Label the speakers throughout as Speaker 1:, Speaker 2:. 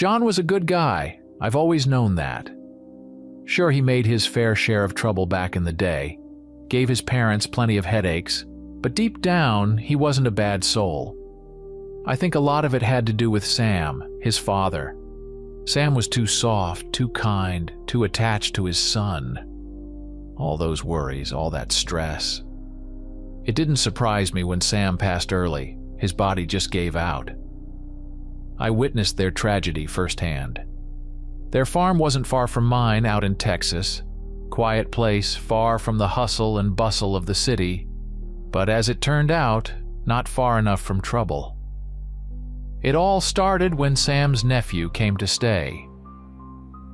Speaker 1: John was a good guy. I've always known that. Sure, he made his fair share of trouble back in the day, gave his parents plenty of headaches, but deep down, he wasn't a bad soul. I think a lot of it had to do with Sam, his father. Sam was too soft, too kind, too attached to his son. All those worries, all that stress. It didn't surprise me when Sam passed early. His body just gave out. I witnessed their tragedy firsthand. Their farm wasn't far from mine out in Texas. Quiet place, far from the hustle and bustle of the city, but as it turned out, not far enough from trouble. It all started when Sam's nephew came to stay.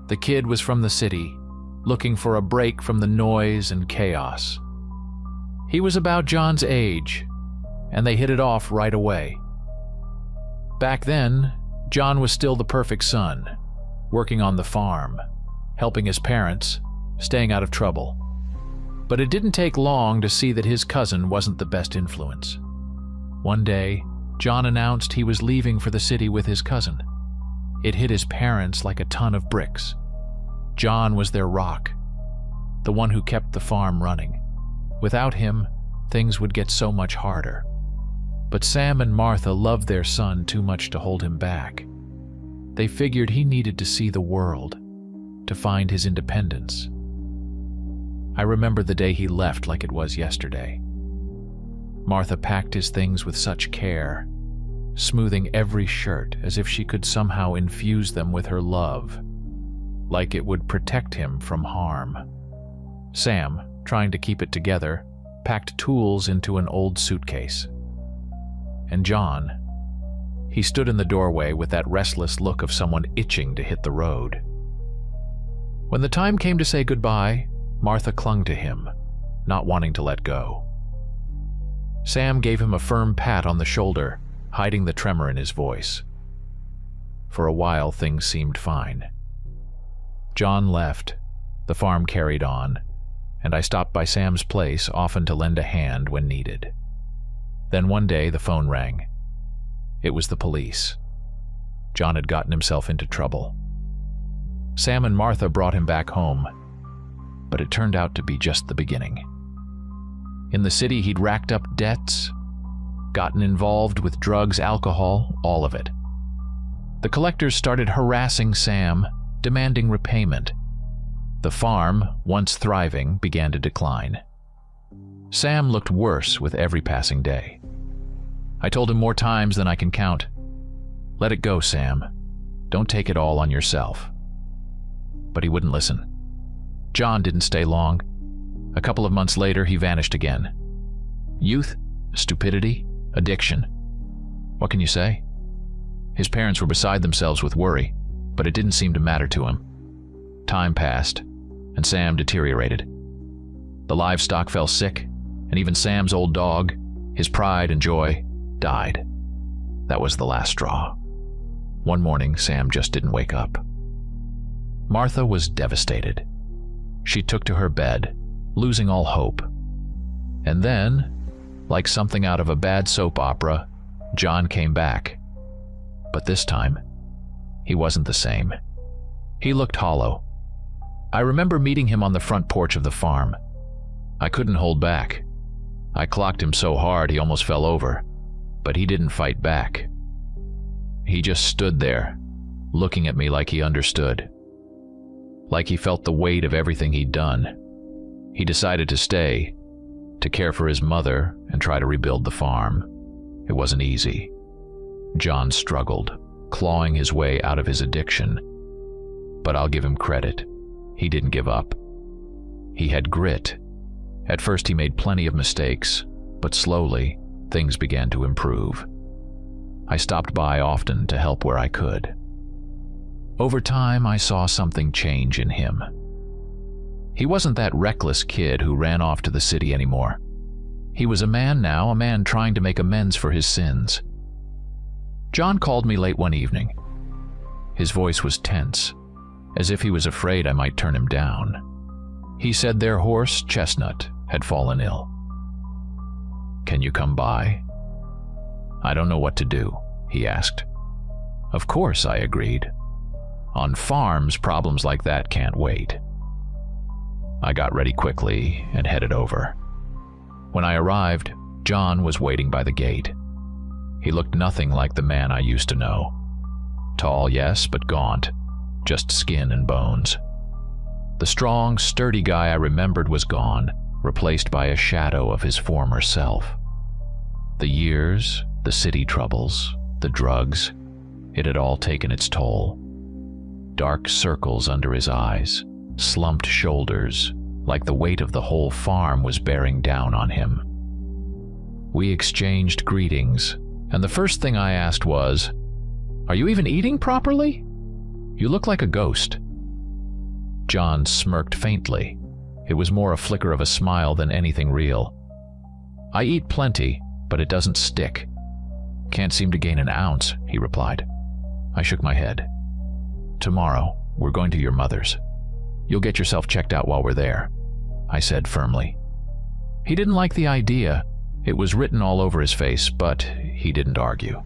Speaker 1: The kid was from the city, looking for a break from the noise and chaos. He was about John's age, and they hit it off right away. Back then, John was still the perfect son, working on the farm, helping his parents, staying out of trouble. But it didn't take long to see that his cousin wasn't the best influence. One day, John announced he was leaving for the city with his cousin. It hit his parents like a ton of bricks. John was their rock, the one who kept the farm running. Without him, things would get so much harder. But Sam and Martha loved their son too much to hold him back. They figured he needed to see the world, to find his independence. I remember the day he left like it was yesterday. Martha packed his things with such care, smoothing every shirt as if she could somehow infuse them with her love, like it would protect him from harm. Sam, trying to keep it together, packed tools into an old suitcase. And John, he stood in the doorway with that restless look of someone itching to hit the road. When the time came to say goodbye, Martha clung to him, not wanting to let go. Sam gave him a firm pat on the shoulder, hiding the tremor in his voice. For a while, things seemed fine. John left, the farm carried on, and I stopped by Sam's place often to lend a hand when needed. Then one day the phone rang. It was the police. John had gotten himself into trouble. Sam and Martha brought him back home, but it turned out to be just the beginning. In the city, he'd racked up debts, gotten involved with drugs, alcohol, all of it. The collectors started harassing Sam, demanding repayment. The farm, once thriving, began to decline. Sam looked worse with every passing day. I told him more times than I can count, "Let it go, Sam. Don't take it all on yourself." But he wouldn't listen. John didn't stay long. A couple of months later, he vanished again. Youth, stupidity, addiction. What can you say? His parents were beside themselves with worry, but it didn't seem to matter to him. Time passed, and Sam deteriorated. The livestock fell sick, and even Sam's old dog, his pride and joy, died. That was the last straw. One morning, Sam just didn't wake up. Martha was devastated. She took to her bed, losing all hope. And then, like something out of a bad soap opera, John came back. But this time, he wasn't the same. He looked hollow. I remember meeting him on the front porch of the farm. I couldn't hold back. I clocked him so hard he almost fell over, but he didn't fight back. He just stood there, looking at me like he understood. Like he felt the weight of everything he'd done. He decided to stay, to care for his mother and try to rebuild the farm. It wasn't easy. John struggled, clawing his way out of his addiction. But I'll give him credit. He didn't give up. He had grit. At first he made plenty of mistakes, but slowly, things began to improve. I stopped by often to help where I could. Over time, I saw something change in him. He wasn't that reckless kid who ran off to the city anymore. He was a man now, a man trying to make amends for his sins. John called me late one evening. His voice was tense, as if he was afraid I might turn him down. He said their horse, Chestnut, had fallen ill. "Can you come by?" "I don't know what to do," he asked. "Of course," I agreed. On farms, problems like that can't wait. I got ready quickly and headed over. When I arrived, John was waiting by the gate. He looked nothing like the man I used to know. Tall, yes, but gaunt, just skin and bones. The strong, sturdy guy I remembered was gone, replaced by a shadow of his former self. The years, the city troubles, the drugs, it had all taken its toll. Dark circles under his eyes, slumped shoulders, like the weight of the whole farm was bearing down on him. We exchanged greetings, and the first thing I asked was, "Are you even eating properly? You look like a ghost." John smirked faintly. It was more a flicker of a smile than anything real. "I eat plenty, but it doesn't stick. Can't seem to gain an ounce," he replied. I shook my head. "Tomorrow, we're going to your mother's. You'll get yourself checked out while we're there," I said firmly. He didn't like the idea. It was written all over his face, but he didn't argue.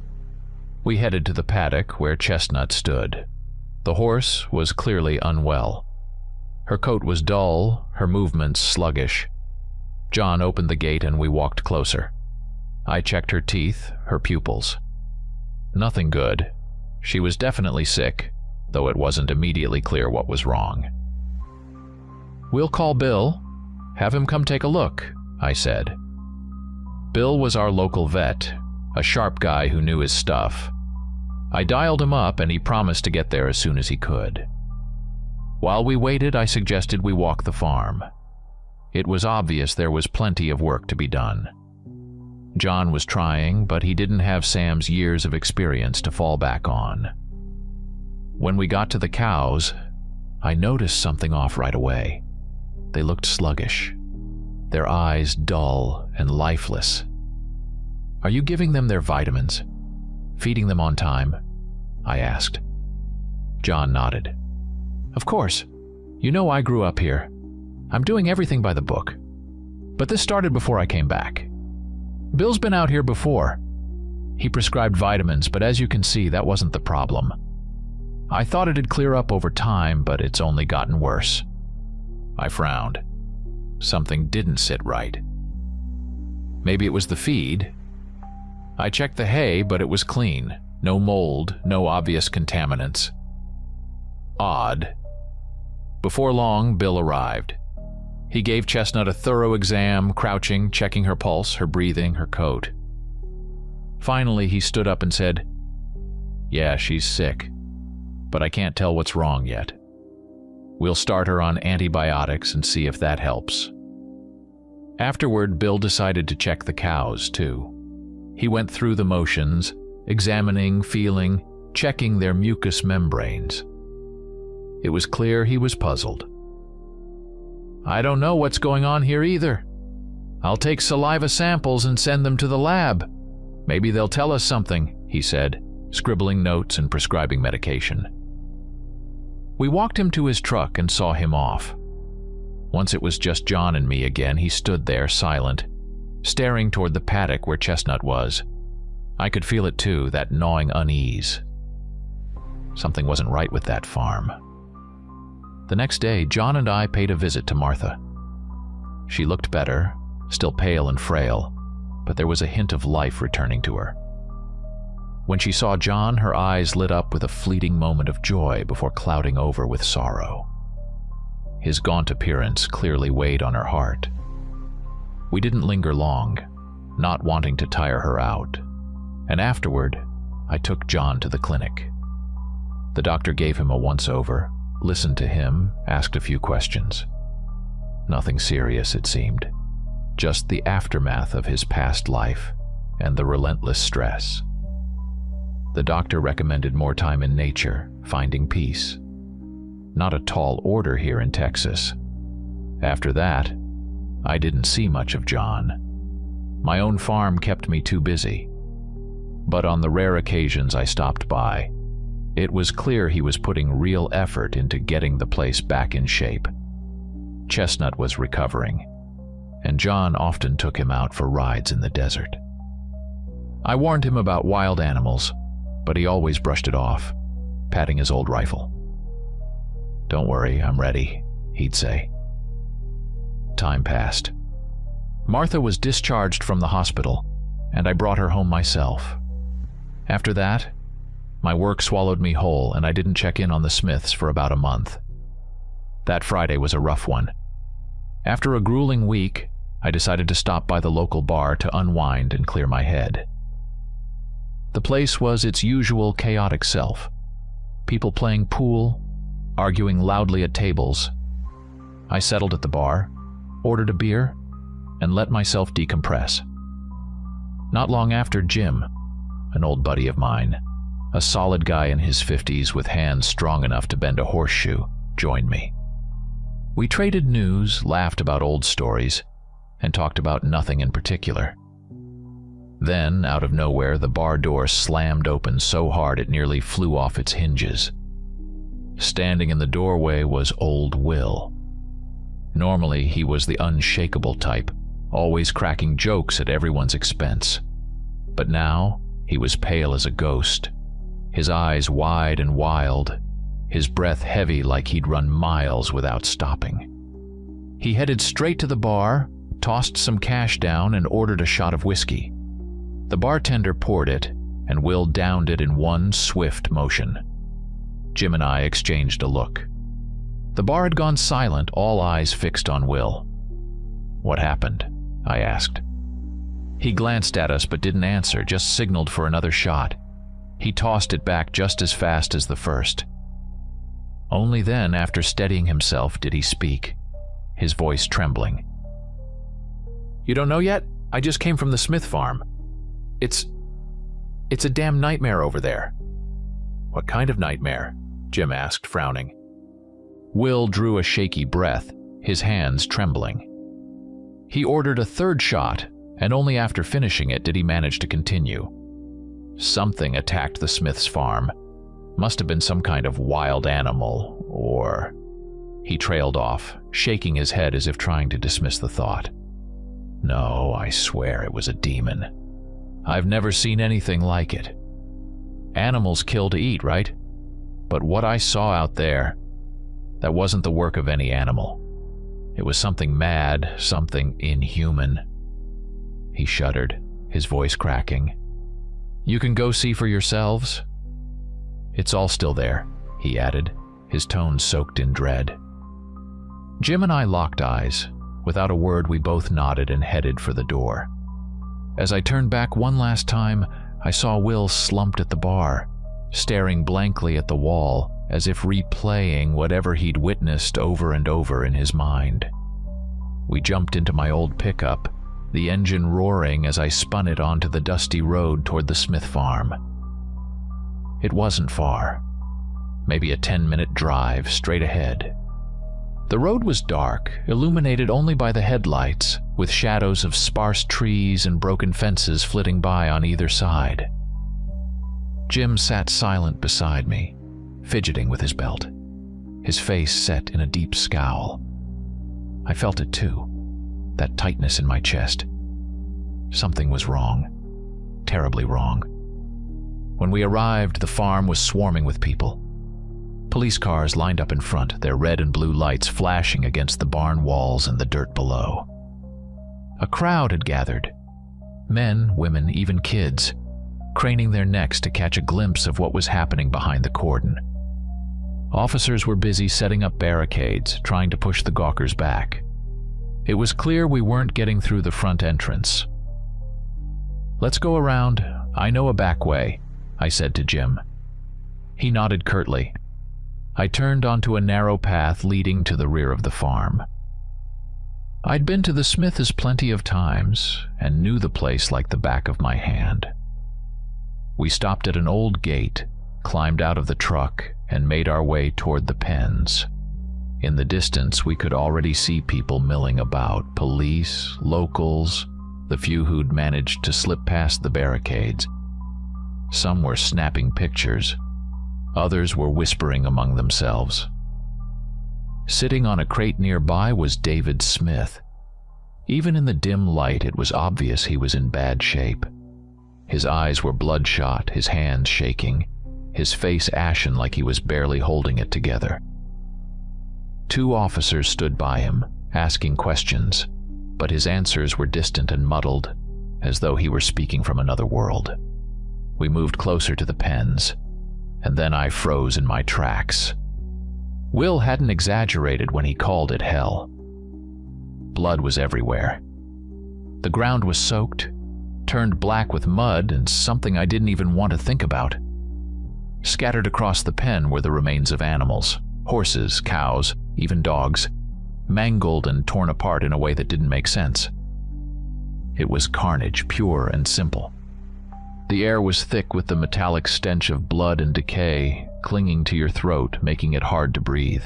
Speaker 1: We headed to the paddock where Chestnut stood. The horse was clearly unwell. Her coat was dull, her movements sluggish. John opened the gate and we walked closer. I checked her teeth, her pupils. Nothing good. She was definitely sick, though it wasn't immediately clear what was wrong. "We'll call Bill. Have him come take a look," I said. Bill was our local vet, a sharp guy who knew his stuff. I dialed him up and he promised to get there as soon as he could. While we waited, I suggested we walk the farm. It was obvious there was plenty of work to be done. John was trying, but he didn't have Sam's years of experience to fall back on. When we got to the cows, I noticed something off right away. They looked sluggish, their eyes dull and lifeless. "Are you giving them their vitamins? Feeding them on time?" I asked. John nodded. "Of course. You know I grew up here. I'm doing everything by the book. But this started before I came back. Bill's been out here before. He prescribed vitamins, but as you can see, that wasn't the problem. I thought it'd clear up over time, but it's only gotten worse." I frowned. Something didn't sit right. Maybe it was the feed. I checked the hay, but it was clean. No mold, no obvious contaminants. Odd. Before long, Bill arrived. He gave Chestnut a thorough exam, crouching, checking her pulse, her breathing, her coat. Finally, he stood up and said, "Yeah, she's sick, but I can't tell what's wrong yet. We'll start her on antibiotics and see if that helps." Afterward, Bill decided to check the cows, too. He went through the motions, examining, feeling, checking their mucous membranes. It was clear he was puzzled. "I don't know what's going on here either. I'll take saliva samples and send them to the lab. Maybe they'll tell us something," he said, scribbling notes and prescribing medication. We walked him to his truck and saw him off. Once it was just John and me again, he stood there, silent, staring toward the paddock where Chestnut was. I could feel it too, that gnawing unease. Something wasn't right with that farm. The next day, John and I paid a visit to Martha. She looked better, still pale and frail, but there was a hint of life returning to her. When she saw John, her eyes lit up with a fleeting moment of joy before clouding over with sorrow. His gaunt appearance clearly weighed on her heart. We didn't linger long, not wanting to tire her out, and afterward, I took John to the clinic. The doctor gave him a once-over, listened to him, asked a few questions. Nothing serious, it seemed. Just the aftermath of his past life and the relentless stress. The doctor recommended more time in nature, finding peace. Not a tall order here in Texas. After that, I didn't see much of John. My own farm kept me too busy. But on the rare occasions I stopped by, it was clear he was putting real effort into getting the place back in shape. Chestnut was recovering, and John often took him out for rides in the desert. I warned him about wild animals, but he always brushed it off, patting his old rifle. "Don't worry, I'm ready," he'd say. Time passed. Martha was discharged from the hospital, and I brought her home myself. After that, my work swallowed me whole, and I didn't check in on the Smiths for about a month. That Friday was a rough one. After a grueling week, I decided to stop by the local bar to unwind and clear my head. The place was its usual chaotic self. People playing pool, arguing loudly at tables. I settled at the bar, ordered a beer, and let myself decompress. Not long after, Jim, an old buddy of mine, a solid guy in his 50s with hands strong enough to bend a horseshoe, joined me. We traded news, laughed about old stories, and talked about nothing in particular. Then, out of nowhere, the bar door slammed open so hard it nearly flew off its hinges. Standing in the doorway was old Will. Normally, he was the unshakable type, always cracking jokes at everyone's expense. But now, he was pale as a ghost, his eyes wide and wild, his breath heavy like he'd run miles without stopping. He headed straight to the bar, tossed some cash down, and ordered a shot of whiskey. The bartender poured it, and Will downed it in one swift motion. Jim and I exchanged a look. The bar had gone silent, all eyes fixed on Will. "What happened?" I asked. He glanced at us but didn't answer, just signaled for another shot. He tossed it back just as fast as the first. Only then, after steadying himself, did he speak, his voice trembling. "You don't know yet? I just came from the Smith farm. It's a damn nightmare over there." "What kind of nightmare?" Jim asked, frowning. Will drew a shaky breath, his hands trembling. He ordered a third shot, and only after finishing it did he manage to continue. Something attacked the Smiths' farm. Must have been some kind of wild animal, or... He trailed off, shaking his head as if trying to dismiss the thought. "No, I swear it was a demon. I've never seen anything like it. Animals kill to eat, right? But what I saw out there, that wasn't the work of any animal. It was something mad, something inhuman." He shuddered, his voice cracking. "You can go see for yourselves. It's all still there," he added, his tone soaked in dread. Jim and I locked eyes. Without a word, we both nodded and headed for the door. As I turned back one last time, I saw Will slumped at the bar, staring blankly at the wall, as if replaying whatever he'd witnessed over and over in his mind. We jumped into my old pickup, the engine roaring as I spun it onto the dusty road toward the Smith farm. It wasn't far. Maybe a 10-minute drive straight ahead. The road was dark, illuminated only by the headlights, with shadows of sparse trees and broken fences flitting by on either side. Jim sat silent beside me, fidgeting with his belt, his face set in a deep scowl. I felt it too, that tightness in my chest. Something was wrong, terribly wrong. When we arrived, the farm was swarming with people. Police cars lined up in front, their red and blue lights flashing against the barn walls and the dirt below. A crowd had gathered, men, women, even kids, craning their necks to catch a glimpse of what was happening behind the cordon. Officers were busy setting up barricades, trying to push the gawkers back. It was clear we weren't getting through the front entrance. "Let's go around. I know a back way," I said to Jim. He nodded curtly. I turned onto a narrow path leading to the rear of the farm. I'd been to the Smiths plenty of times and knew the place like the back of my hand. We stopped at an old gate, climbed out of the truck, and made our way toward the pens. In the distance, we could already see people milling about, police, locals, the few who'd managed to slip past the barricades. Some were snapping pictures. Others were whispering among themselves. Sitting on a crate nearby was David Smith. Even in the dim light, it was obvious he was in bad shape. His eyes were bloodshot, his hands shaking, his face ashen like he was barely holding it together. 2 officers stood by him, asking questions, but his answers were distant and muddled, as though he were speaking from another world. We moved closer to the pens, and then I froze in my tracks. Will hadn't exaggerated when he called it hell. Blood was everywhere. The ground was soaked, turned black with mud and something I didn't even want to think about. Scattered across the pen were the remains of animals, horses, cows, even dogs, mangled and torn apart in a way that didn't make sense. It was carnage, pure and simple. The air was thick with the metallic stench of blood and decay clinging to your throat, making it hard to breathe.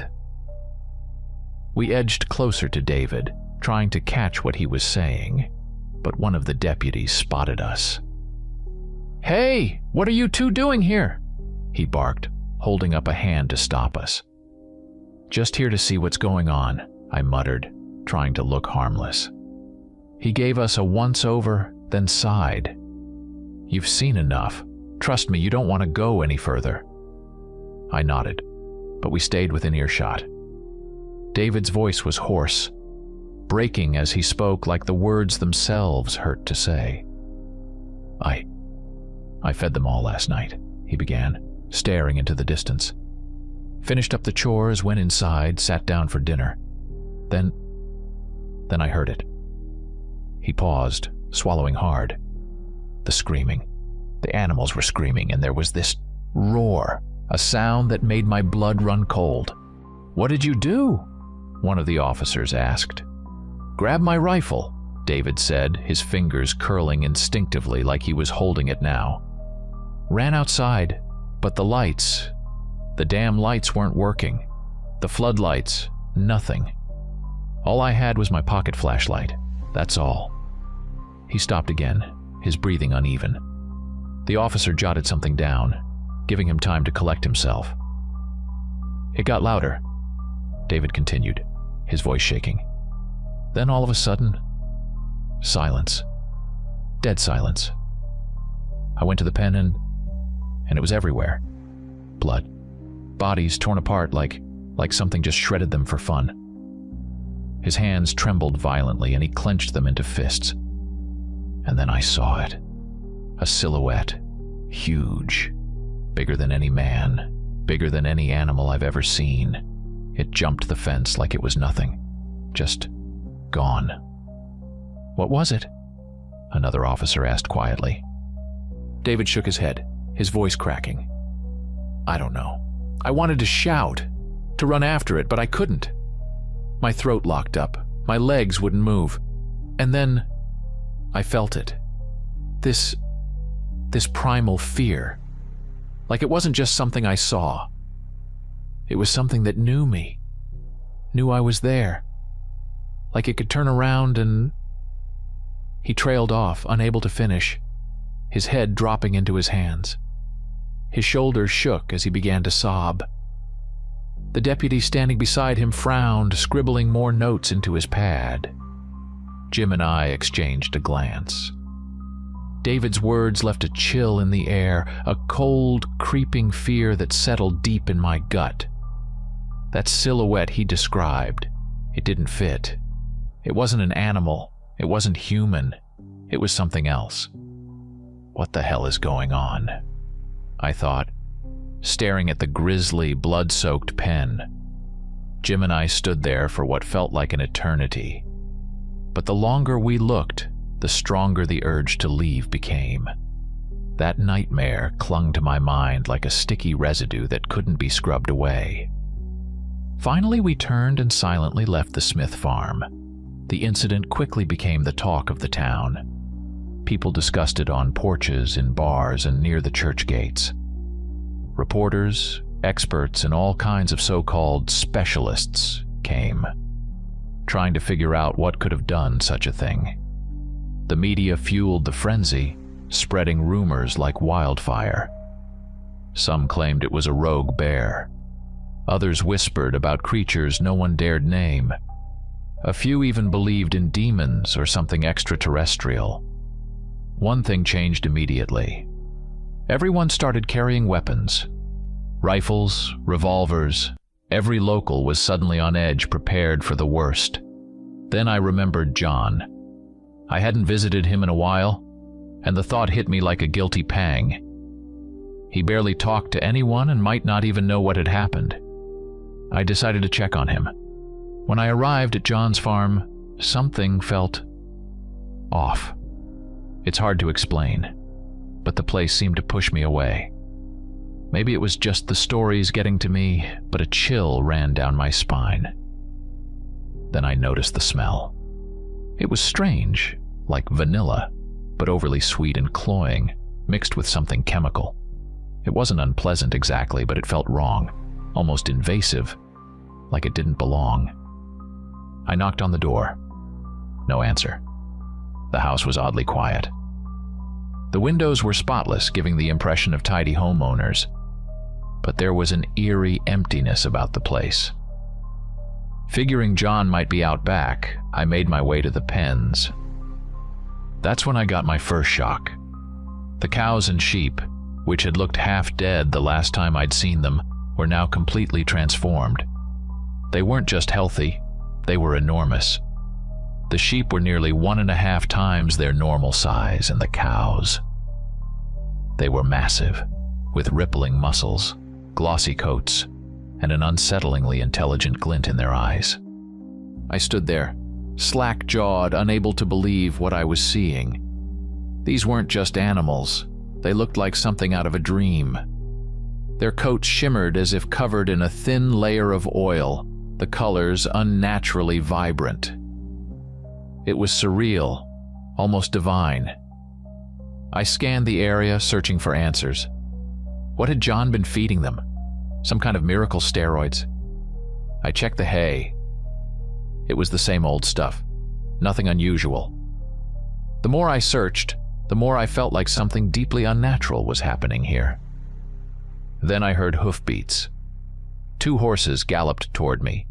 Speaker 1: We edged closer to David, trying to catch what he was saying, but one of the deputies spotted us. "Hey, what are you 2 doing here?" he barked, holding up a hand to stop us. "Just here to see what's going on," I muttered, trying to look harmless. He gave us a once-over, then sighed. "You've seen enough. Trust me, you don't want to go any further." I nodded, but we stayed within earshot. David's voice was hoarse, breaking as he spoke like the words themselves hurt to say. I fed them all last night," he began, staring into the distance. "Finished up the chores, went inside, sat down for dinner. Then I heard it." He paused, swallowing hard. The screaming. The animals were screaming, and there was this roar, a sound that made my blood run cold. "What did you do?" one of the officers asked. "Grab my rifle," David said, his fingers curling instinctively like he was holding it now. "Ran outside, but the damn lights weren't working. The floodlights, nothing. All I had was my pocket flashlight, that's all." He stopped again, his breathing uneven. The officer jotted something down, giving him time to collect himself. "It got louder," David continued, his voice shaking. "Then all of a sudden, silence. Dead silence. I went to the pen and it was everywhere. Blood. Bodies torn apart like something just shredded them for fun." His hands trembled violently and he clenched them into fists. And then I saw it. A silhouette. Huge. Bigger than any man. Bigger than any animal I've ever seen. It jumped the fence like it was nothing. Just gone. "What was it?" another officer asked quietly. David shook his head, his voice cracking. "I don't know. I wanted to shout, to run after it, but I couldn't. My throat locked up, my legs wouldn't move. And then I felt it. This primal fear. Like it wasn't just something I saw. It was something that knew me. Knew I was there. Like it could turn around and..." He trailed off, unable to finish, his head dropping into his hands. His shoulders shook as he began to sob. The deputy standing beside him frowned, scribbling more notes into his pad. Jim and I exchanged a glance. David's words left a chill in the air, a cold, creeping fear that settled deep in my gut. That silhouette he described, it didn't fit. It wasn't an animal. It wasn't human. It was something else. What the hell is going on? I thought, staring at the grisly, blood-soaked pen. Jim and I stood there for what felt like an eternity. But the longer we looked, the stronger the urge to leave became. That nightmare clung to my mind like a sticky residue that couldn't be scrubbed away. Finally, we turned and silently left the Smith farm. The incident quickly became the talk of the town. People discussed it on porches, in bars, and near the church gates. Reporters, experts, and all kinds of so-called specialists came, trying to figure out what could have done such a thing. The media fueled the frenzy, spreading rumors like wildfire. Some claimed it was a rogue bear. Others whispered about creatures no one dared name. A few even believed in demons or something extraterrestrial. One thing changed immediately. Everyone started carrying weapons. Rifles, revolvers, Every local was suddenly on edge, prepared for the worst. Then I remembered John. I hadn't visited him in a while, and the thought hit me like a guilty pang. He barely talked to anyone and might not even know what had happened. I decided to check on him. When I arrived at John's farm, something felt off. It's hard to explain, but the place seemed to push me away. Maybe it was just the stories getting to me, but a chill ran down my spine. Then I noticed the smell. It was strange, like vanilla, but overly sweet and cloying, mixed with something chemical. It wasn't unpleasant exactly, but it felt wrong, almost invasive, like it didn't belong. I knocked on the door. No answer. The house was oddly quiet. The windows were spotless, giving the impression of tidy homeowners, but there was an eerie emptiness about the place. Figuring John might be out back, I made my way to the pens. That's when I got my first shock. The cows and sheep, which had looked half dead the last time I'd seen them, were now completely transformed. They weren't just healthy, they were enormous. The sheep were nearly 1.5 times their normal size, and the cows, they were massive, with rippling muscles, glossy coats, and an unsettlingly intelligent glint in their eyes. I stood there, slack-jawed, unable to believe what I was seeing. These weren't just animals. They looked like something out of a dream. Their coats shimmered as if covered in a thin layer of oil, the colors unnaturally vibrant. It was surreal, almost divine. I scanned the area, searching for answers. What had John been feeding them? Some kind of miracle steroids? I checked the hay. It was the same old stuff. Nothing unusual. The more I searched, the more I felt like something deeply unnatural was happening here. Then I heard hoofbeats. 2 horses galloped toward me,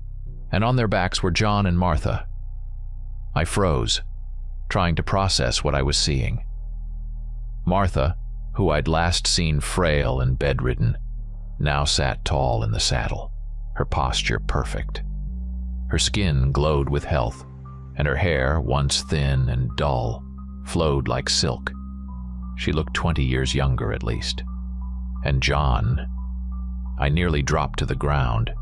Speaker 1: and on their backs were John and Martha. I froze, trying to process what I was seeing. Martha, who I'd last seen frail and bedridden, now sat tall in the saddle, her posture perfect. Her skin glowed with health, and her hair, once thin and dull, flowed like silk. She looked 20 years younger at least. And John, I nearly dropped to the ground.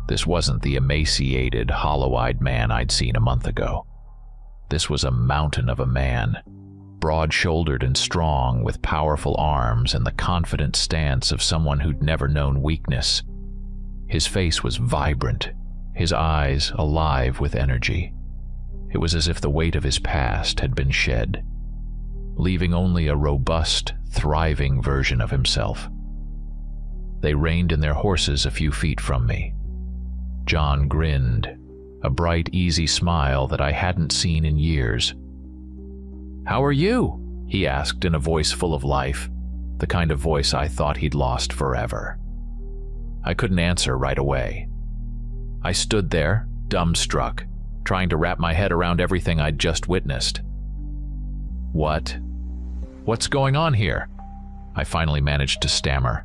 Speaker 1: This wasn't the emaciated, hollow-eyed man I'd seen a month ago. This was a mountain of a man, broad-shouldered and strong, with powerful arms and the confident stance of someone who'd never known weakness. His face was vibrant, his eyes alive with energy. It was as if the weight of his past had been shed, leaving only a robust, thriving version of himself. They reined in their horses a few feet from me. John grinned, a bright, easy smile that I hadn't seen in years. "How are you?" he asked in a voice full of life, the kind of voice I thought he'd lost forever. I couldn't answer right away. I stood there, dumbstruck, trying to wrap my head around everything I'd just witnessed. What's going on here?" I finally managed to stammer.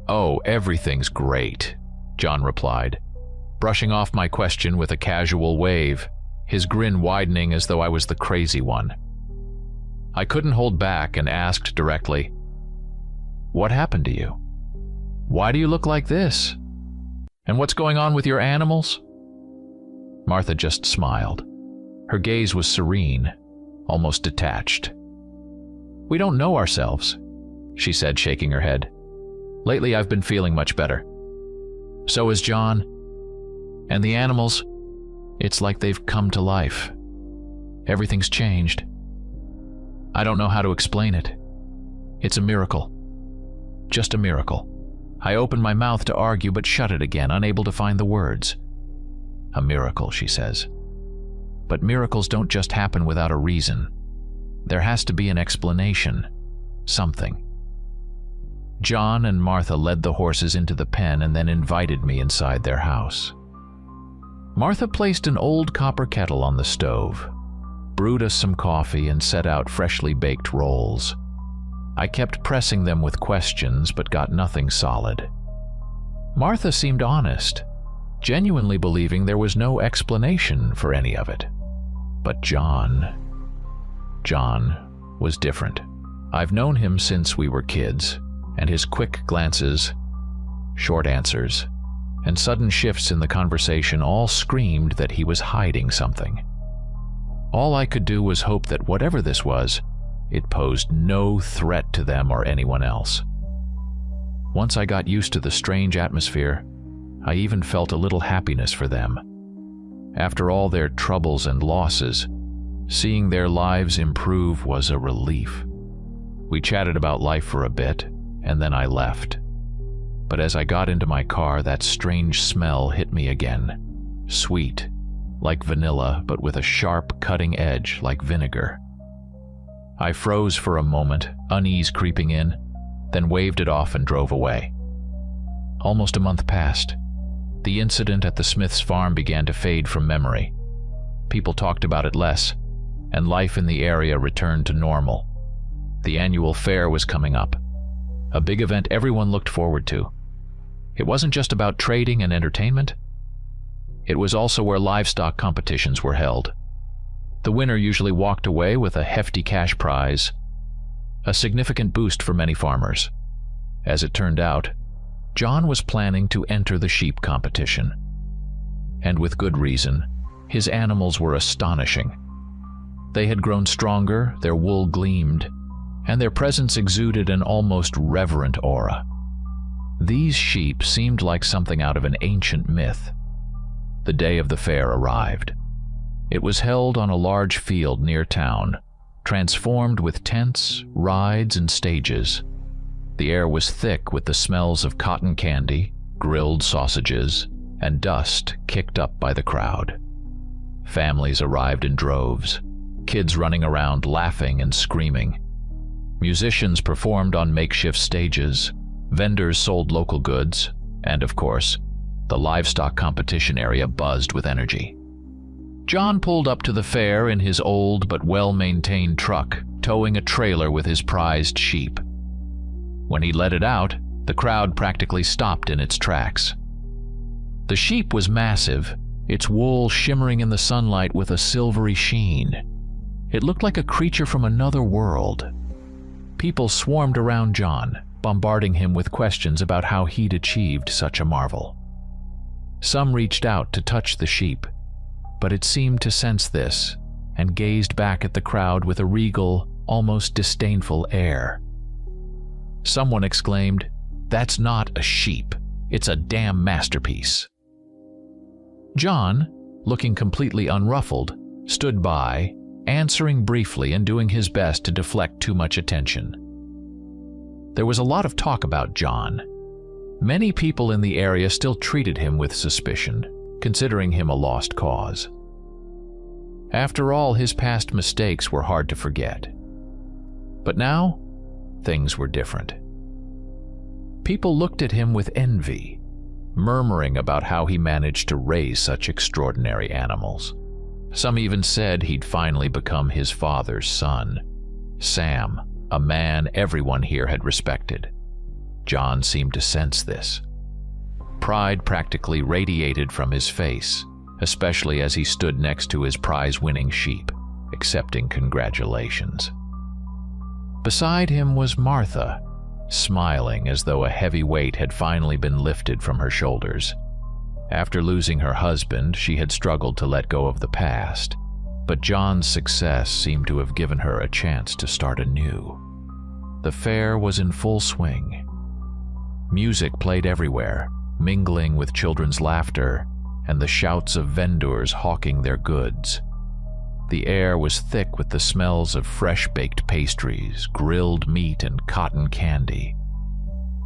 Speaker 1: "Oh, everything's great," John replied, brushing off my question with a casual wave, his grin widening as though I was the crazy one. I couldn't hold back and asked directly, "What happened to you? Why do you look like this? And what's going on with your animals?" Martha just smiled. Her gaze was serene, almost detached. "We don't know ourselves," she said, shaking her head. "Lately I've been feeling much better. So is John. And the animals, it's like they've come to life. Everything's changed. I don't know how to explain it. It's a miracle. Just a miracle." I opened my mouth to argue, but shut it again, unable to find the words. "A miracle," she says. "But miracles don't just happen without a reason. There has to be an explanation. Something." John and Martha led the horses into the pen and then invited me inside their house. Martha placed an old copper kettle on the stove, brewed us some coffee, and set out freshly baked rolls. I kept pressing them with questions, but got nothing solid. Martha seemed honest, genuinely believing there was no explanation for any of it. But John was different. I've known him since we were kids, and his quick glances, short answers, and sudden shifts in the conversation all screamed that he was hiding something. All I could do was hope that whatever this was, it posed no threat to them or anyone else. Once I got used to the strange atmosphere, I even felt a little happiness for them. After all their troubles and losses, seeing their lives improve was a relief. We chatted about life for a bit, and then I left. But as I got into my car, that strange smell hit me again. Sweet, like vanilla, but with a sharp, cutting edge like vinegar. I froze for a moment, unease creeping in, then waved it off and drove away. Almost a month passed. The incident at the Smith's farm began to fade from memory. People talked about it less, and life in the area returned to normal. The annual fair was coming up, a big event everyone looked forward to. It wasn't just about trading and entertainment. It was also where livestock competitions were held. The winner usually walked away with a hefty cash prize, a significant boost for many farmers. As it turned out, John was planning to enter the sheep competition. And with good reason. His animals were astonishing. They had grown stronger, their wool gleamed, and their presence exuded an almost reverent aura. These sheep seemed like something out of an ancient myth. The day of the fair arrived. It was held on a large field near town, transformed with tents, rides, and stages. The air was thick with the smells of cotton candy, grilled sausages, and dust kicked up by the crowd. Families arrived in droves, kids running around laughing and screaming. Musicians performed on makeshift stages, vendors sold local goods, and of course, the livestock competition area buzzed with energy. John pulled up to the fair in his old but well-maintained truck, towing a trailer with his prized sheep. When he let it out, the crowd practically stopped in its tracks. The sheep was massive, its wool shimmering in the sunlight with a silvery sheen. It looked like a creature from another world. People swarmed around John, bombarding him with questions about how he'd achieved such a marvel. Some reached out to touch the sheep, but it seemed to sense this and gazed back at the crowd with a regal, almost disdainful air. Someone exclaimed, "That's not a sheep, it's a damn masterpiece." John, looking completely unruffled, stood by, answering briefly and doing his best to deflect too much attention. There was a lot of talk about John. Many people in the area still treated him with suspicion, considering him a lost cause. After all, his past mistakes were hard to forget. But now, things were different. People looked at him with envy, murmuring about how he managed to raise such extraordinary animals. Some even said he'd finally become his father's son, Sam, a man everyone here had respected. John seemed to sense this. Pride practically radiated from his face, especially as he stood next to his prize-winning sheep, accepting congratulations. Beside him was Martha, smiling as though a heavy weight had finally been lifted from her shoulders. After losing her husband, she had struggled to let go of the past, but John's success seemed to have given her a chance to start anew. The fair was in full swing. Music played everywhere, mingling with children's laughter and the shouts of vendors hawking their goods. The air was thick with the smells of fresh-baked pastries, grilled meat, and cotton candy.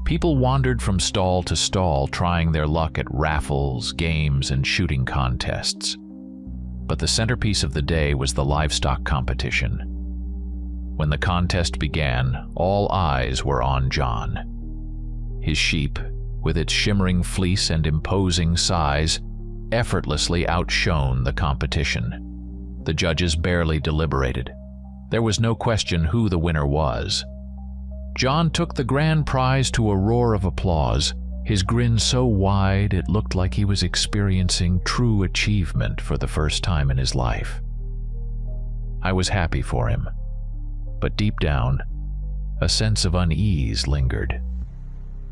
Speaker 1: People wandered from stall to stall, trying their luck at raffles, games, and shooting contests. But the centerpiece of the day was the livestock competition. When the contest began, all eyes were on John. His sheep, with its shimmering fleece and imposing size, effortlessly outshone the competition. The judges barely deliberated. There was no question who the winner was. John took the grand prize to a roar of applause, his grin so wide it looked like he was experiencing true achievement for the first time in his life. I was happy for him, but deep down, a sense of unease lingered.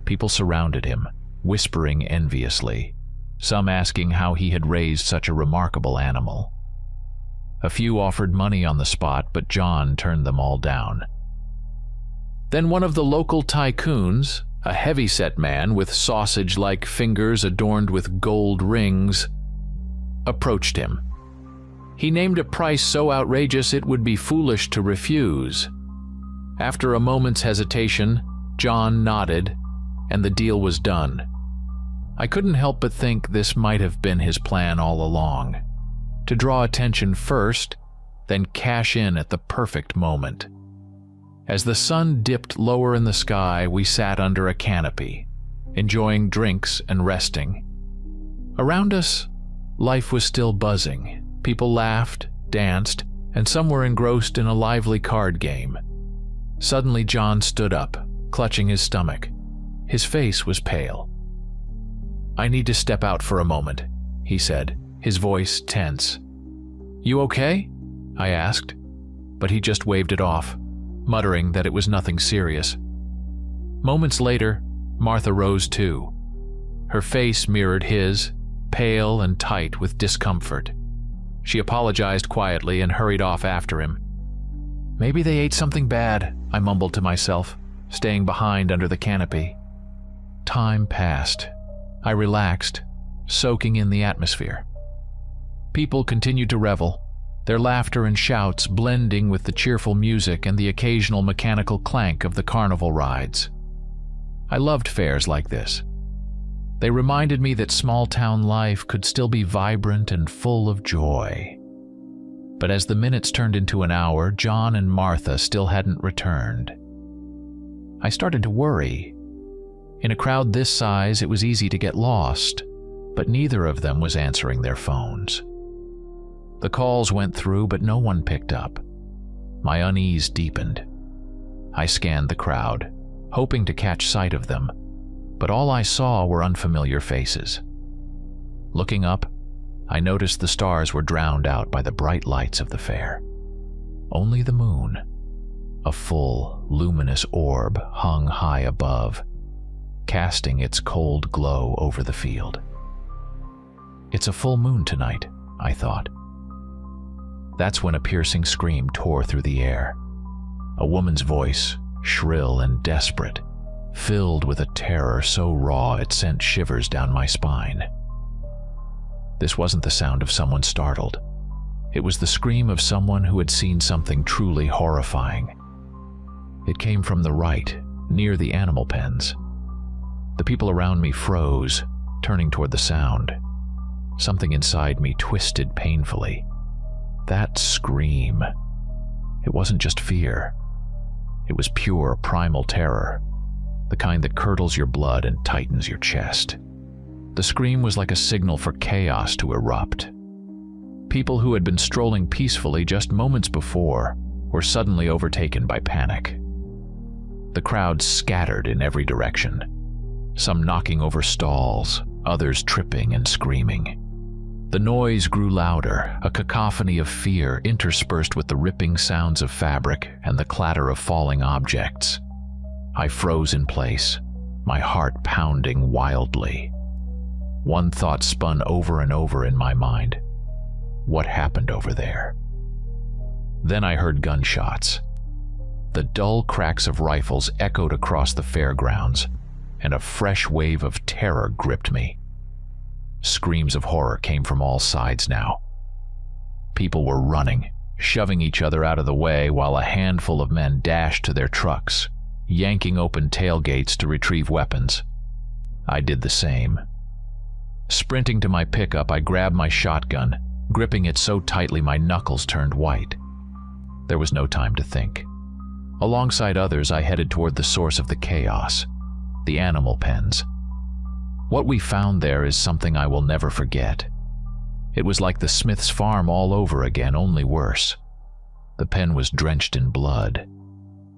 Speaker 1: People surrounded him, whispering enviously, some asking how he had raised such a remarkable animal. A few offered money on the spot, but John turned them all down. Then one of the local tycoons, a heavy-set man with sausage-like fingers adorned with gold rings, approached him. He named a price so outrageous it would be foolish to refuse. After a moment's hesitation, John nodded, and the deal was done. I couldn't help but think this might have been his plan all along, to draw attention first, then cash in at the perfect moment. As the sun dipped lower in the sky, we sat under a canopy, enjoying drinks and resting. Around us, life was still buzzing. People laughed, danced, and some were engrossed in a lively card game. Suddenly, John stood up, clutching his stomach. His face was pale. "I need to step out for a moment," he said, his voice tense. "You okay?" I asked, but he just waved it off, muttering that it was nothing serious. Moments later, Martha rose too. Her face mirrored his, pale and tight with discomfort. She apologized quietly and hurried off after him. "Maybe they ate something bad," I mumbled to myself, staying behind under the canopy. Time passed. I relaxed, soaking in the atmosphere. People continued to revel, their laughter and shouts blending with the cheerful music and the occasional mechanical clank of the carnival rides. I loved fairs like this. They reminded me that small-town life could still be vibrant and full of joy. But as the minutes turned into an hour, John and Martha still hadn't returned. I started to worry. In a crowd this size, it was easy to get lost, but neither of them was answering their phones. The calls went through, but no one picked up. My unease deepened. I scanned the crowd, hoping to catch sight of them, but all I saw were unfamiliar faces. Looking up, I noticed the stars were drowned out by the bright lights of the fair. Only the moon, a full, luminous orb, hung high above, casting its cold glow over the field. "It's a full moon tonight," I thought. That's when a piercing scream tore through the air. A woman's voice, shrill and desperate, filled with a terror so raw it sent shivers down my spine. This wasn't the sound of someone startled. It was the scream of someone who had seen something truly horrifying. It came from the right, near the animal pens. The people around me froze, turning toward the sound. Something inside me twisted painfully. That scream. It wasn't just fear. It was pure primal terror, the kind that curdles your blood and tightens your chest. The scream was like a signal for chaos to erupt. People who had been strolling peacefully just moments before were suddenly overtaken by panic. The crowd scattered in every direction, some knocking over stalls, others tripping and screaming. The noise grew louder, a cacophony of fear interspersed with the ripping sounds of fabric and the clatter of falling objects. I froze in place, my heart pounding wildly. One thought spun over and over in my mind. What happened over there? Then I heard gunshots. The dull cracks of rifles echoed across the fairgrounds, and a fresh wave of terror gripped me. Screams of horror came from all sides now. People were running, shoving each other out of the way while a handful of men dashed to their trucks, yanking open tailgates to retrieve weapons. I did the same. Sprinting to my pickup, I grabbed my shotgun, gripping it so tightly my knuckles turned white. There was no time to think. Alongside others, I headed toward the source of the chaos, the animal pens. What we found there is something I will never forget. It was like the Smith's farm all over again, only worse. The pen was drenched in blood.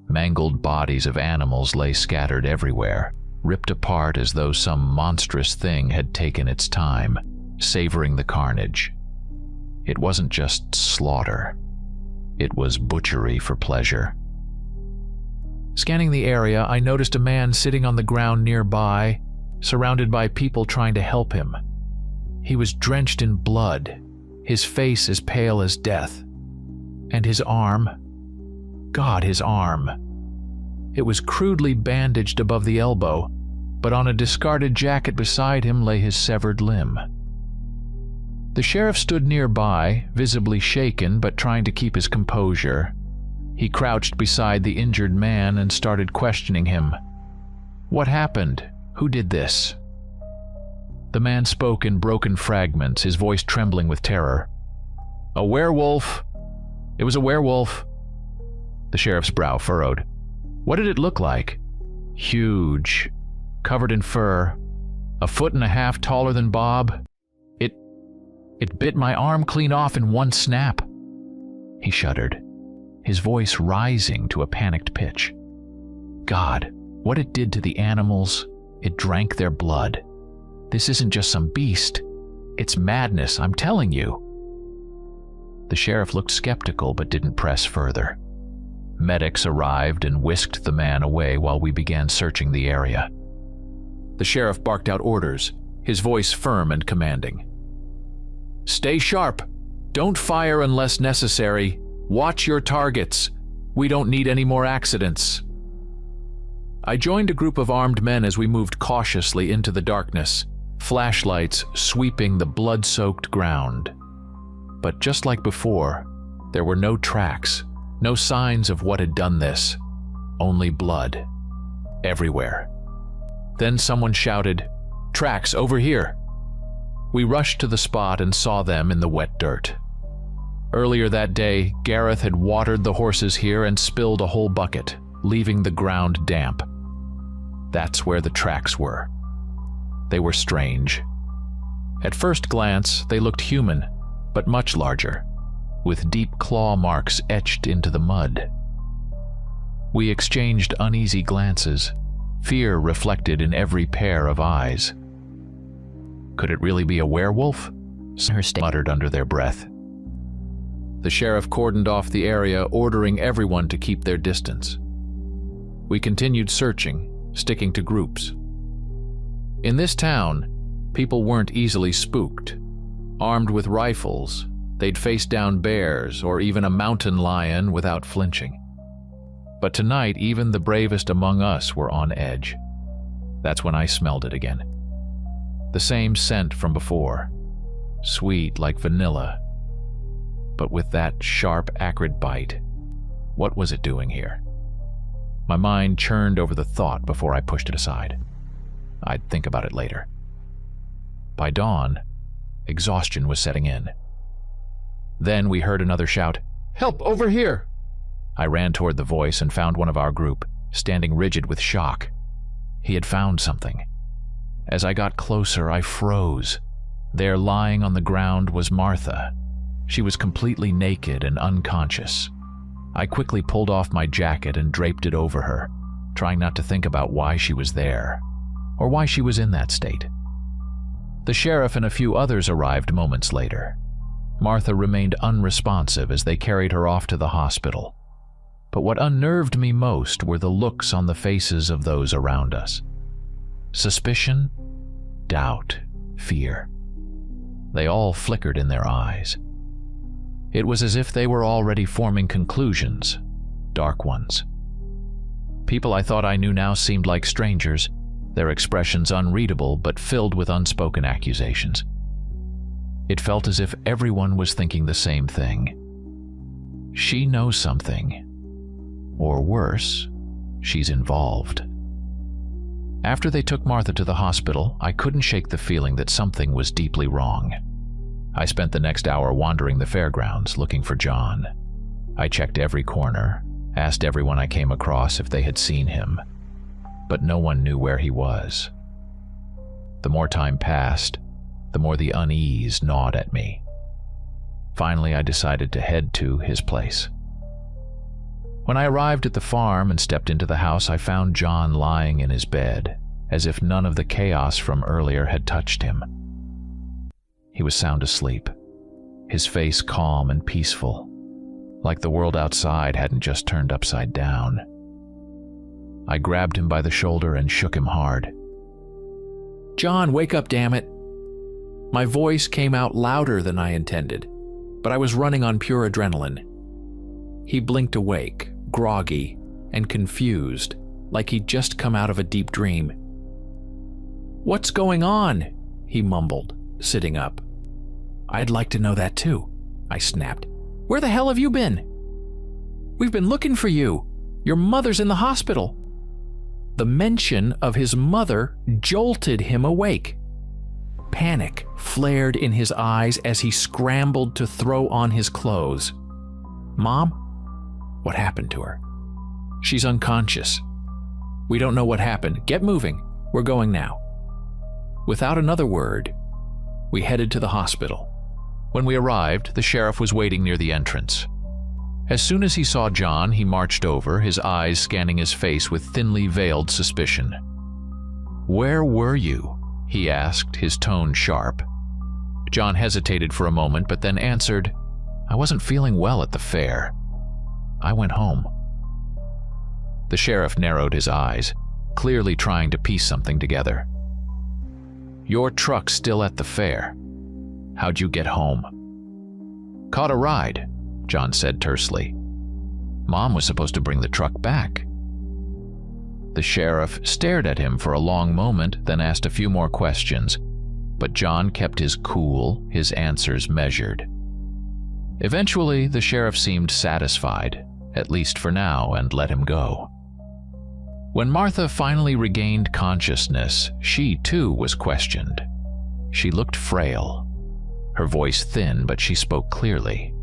Speaker 1: Mangled bodies of animals lay scattered everywhere, ripped apart as though some monstrous thing had taken its time, savoring the carnage. It wasn't just slaughter. It was butchery for pleasure. Scanning the area, I noticed a man sitting on the ground nearby, surrounded by people trying to help him. He was drenched in blood, his face as pale as death. And his arm, his arm. It was crudely bandaged above the elbow, but on a discarded jacket beside him lay his severed limb. The sheriff stood nearby, visibly shaken but trying to keep his composure. He crouched beside the injured man and started questioning him. What happened? Who did this? The man spoke in broken fragments, his voice trembling with terror. A werewolf. It was a werewolf. The sheriff's brow furrowed. What did it look like? Huge, covered in fur, 1.5 feet taller than Bob. It bit my arm clean off in one snap. He shuddered, his voice rising to a panicked pitch. God, what it did to the animals, it drank their blood. This isn't just some beast. It's madness, I'm telling you. The sheriff looked skeptical but didn't press further. Medics arrived and whisked the man away while we began searching the area. The sheriff barked out orders, his voice firm and commanding. Stay sharp. Don't fire unless necessary. Watch your targets. We don't need any more accidents. I joined a group of armed men as we moved cautiously into the darkness, flashlights sweeping the blood-soaked ground. But just like before, there were no tracks, no signs of what had done this, only blood. Everywhere. Then someone shouted, "Tracks over here!" We rushed to the spot and saw them in the wet dirt. Earlier that day, Gareth had watered the horses here and spilled a whole bucket, leaving the ground damp. That's where the tracks were. They were strange. At first glance, they looked human, but much larger, with deep claw marks etched into the mud. We exchanged uneasy glances, fear reflected in every pair of eyes. Could it really be a werewolf? Some muttered under their breath. The sheriff cordoned off the area, ordering everyone to keep their distance. We continued searching, sticking to groups. In this town, people weren't easily spooked. Armed with rifles, they'd face down bears or even a mountain lion without flinching. But tonight, even the bravest among us were on edge. That's when I smelled it again. The same scent from before, sweet like vanilla, but with that sharp, acrid bite. What was it doing here? My mind churned over the thought before I pushed it aside. I'd think about it later. By dawn, exhaustion was setting in. Then we heard another shout, "Help, over here!" I ran toward the voice and found one of our group, standing rigid with shock. He had found something. As I got closer, I froze. There, lying on the ground, was Martha. She was completely naked and unconscious. I quickly pulled off my jacket and draped it over her, trying not to think about why she was there, or why she was in that state. The sheriff and a few others arrived moments later. Martha remained unresponsive as they carried her off to the hospital. But what unnerved me most were the looks on the faces of those around us. Suspicion, doubt, fear. They all flickered in their eyes. It was as if they were already forming conclusions, dark ones. People I thought I knew now seemed like strangers, their expressions unreadable but filled with unspoken accusations. It felt as if everyone was thinking the same thing. She knows something. Or worse, she's involved. After they took Martha to the hospital, I couldn't shake the feeling that something was deeply wrong. I spent the next hour wandering the fairgrounds looking for John. I checked every corner, asked everyone I came across if they had seen him, but no one knew where he was. The more time passed, the more the unease gnawed at me. Finally, I decided to head to his place. When I arrived at the farm and stepped into the house, I found John lying in his bed, as if none of the chaos from earlier had touched him. He was sound asleep, his face calm and peaceful, like the world outside hadn't just turned upside down. I grabbed him by the shoulder and shook him hard.
Speaker 2: "John, wake up, damn it!" My voice came out louder than I intended, but I was running on pure adrenaline. He blinked awake, groggy and confused, like he'd just come out of a deep dream. "What's going on?" he mumbled, sitting up. "I'd like to know that too," I snapped. "Where the hell have you been? We've been looking for you. Your mother's in the hospital." The mention of his mother jolted him awake. Panic flared in his eyes as he scrambled to throw on his clothes. "Mom? What happened to her?" "She's unconscious. We don't know what happened. Get moving. We're going now." Without another word, we headed to the hospital.
Speaker 1: When we arrived, the sheriff was waiting near the entrance. As soon as he saw John, he marched over, his eyes scanning his face with thinly veiled suspicion. "Where were you?" he asked, his tone sharp. John hesitated for a moment, but then answered, "I wasn't feeling well at the fair. I went home." The sheriff narrowed his eyes, clearly trying to piece something together. "Your truck's still at the fair. How'd you get home?" "Caught a ride," John said tersely. "Mom was supposed to bring the truck back." The sheriff stared at him for a long moment, then asked a few more questions, but John kept his cool, his answers measured. Eventually, the sheriff seemed satisfied, at least for now, and let him go. When Martha finally regained consciousness, she too was questioned. She looked frail, her voice thin, but she spoke clearly.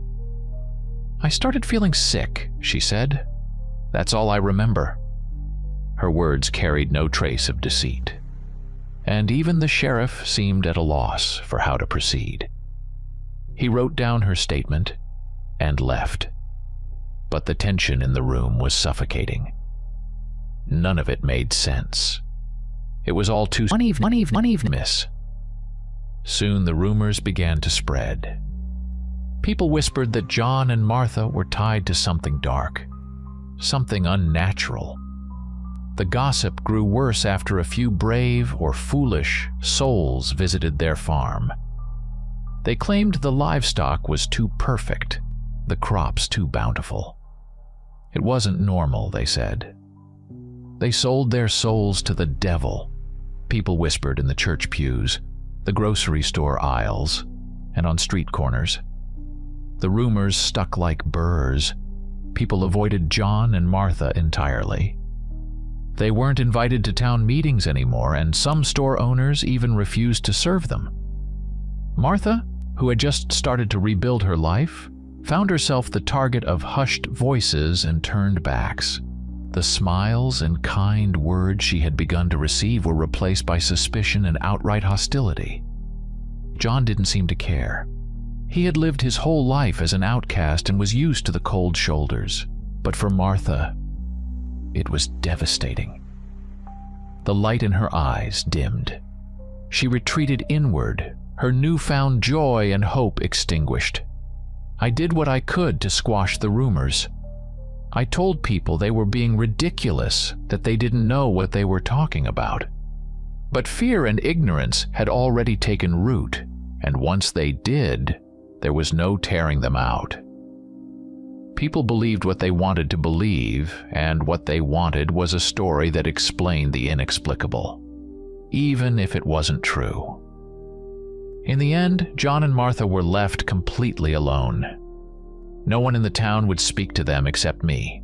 Speaker 1: "I started feeling sick," she said. "That's all I remember." Her words carried no trace of deceit. And even the sheriff seemed at a loss for how to proceed. He wrote down her statement and left. But the tension in the room was suffocating. None of it made sense. It was all too uneven. Soon the rumors began to spread. People whispered that John and Martha were tied to something dark, something unnatural. The gossip grew worse after a few brave or foolish souls visited their farm. They claimed the livestock was too perfect, the crops too bountiful. It wasn't normal, they said. They sold their souls to the devil, people whispered in the church pews, the grocery store aisles, and on street corners. The rumors stuck like burrs. People avoided John and Martha entirely. They weren't invited to town meetings anymore, and some store owners even refused to serve them. Martha, who had just started to rebuild her life, found herself the target of hushed voices and turned backs. The smiles and kind words she had begun to receive were replaced by suspicion and outright hostility. John didn't seem to care. He had lived his whole life as an outcast and was used to the cold shoulders. But for Martha, it was devastating. The light in her eyes dimmed. She retreated inward, her newfound joy and hope extinguished. I did what I could to squash the rumors. I told people they were being ridiculous, that they didn't know what they were talking about. But fear and ignorance had already taken root, and once they did, there was no tearing them out. People believed what they wanted to believe, and what they wanted was a story that explained the inexplicable, even if it wasn't true. In the end, John and Martha were left completely alone. No one in the town would speak to them except me.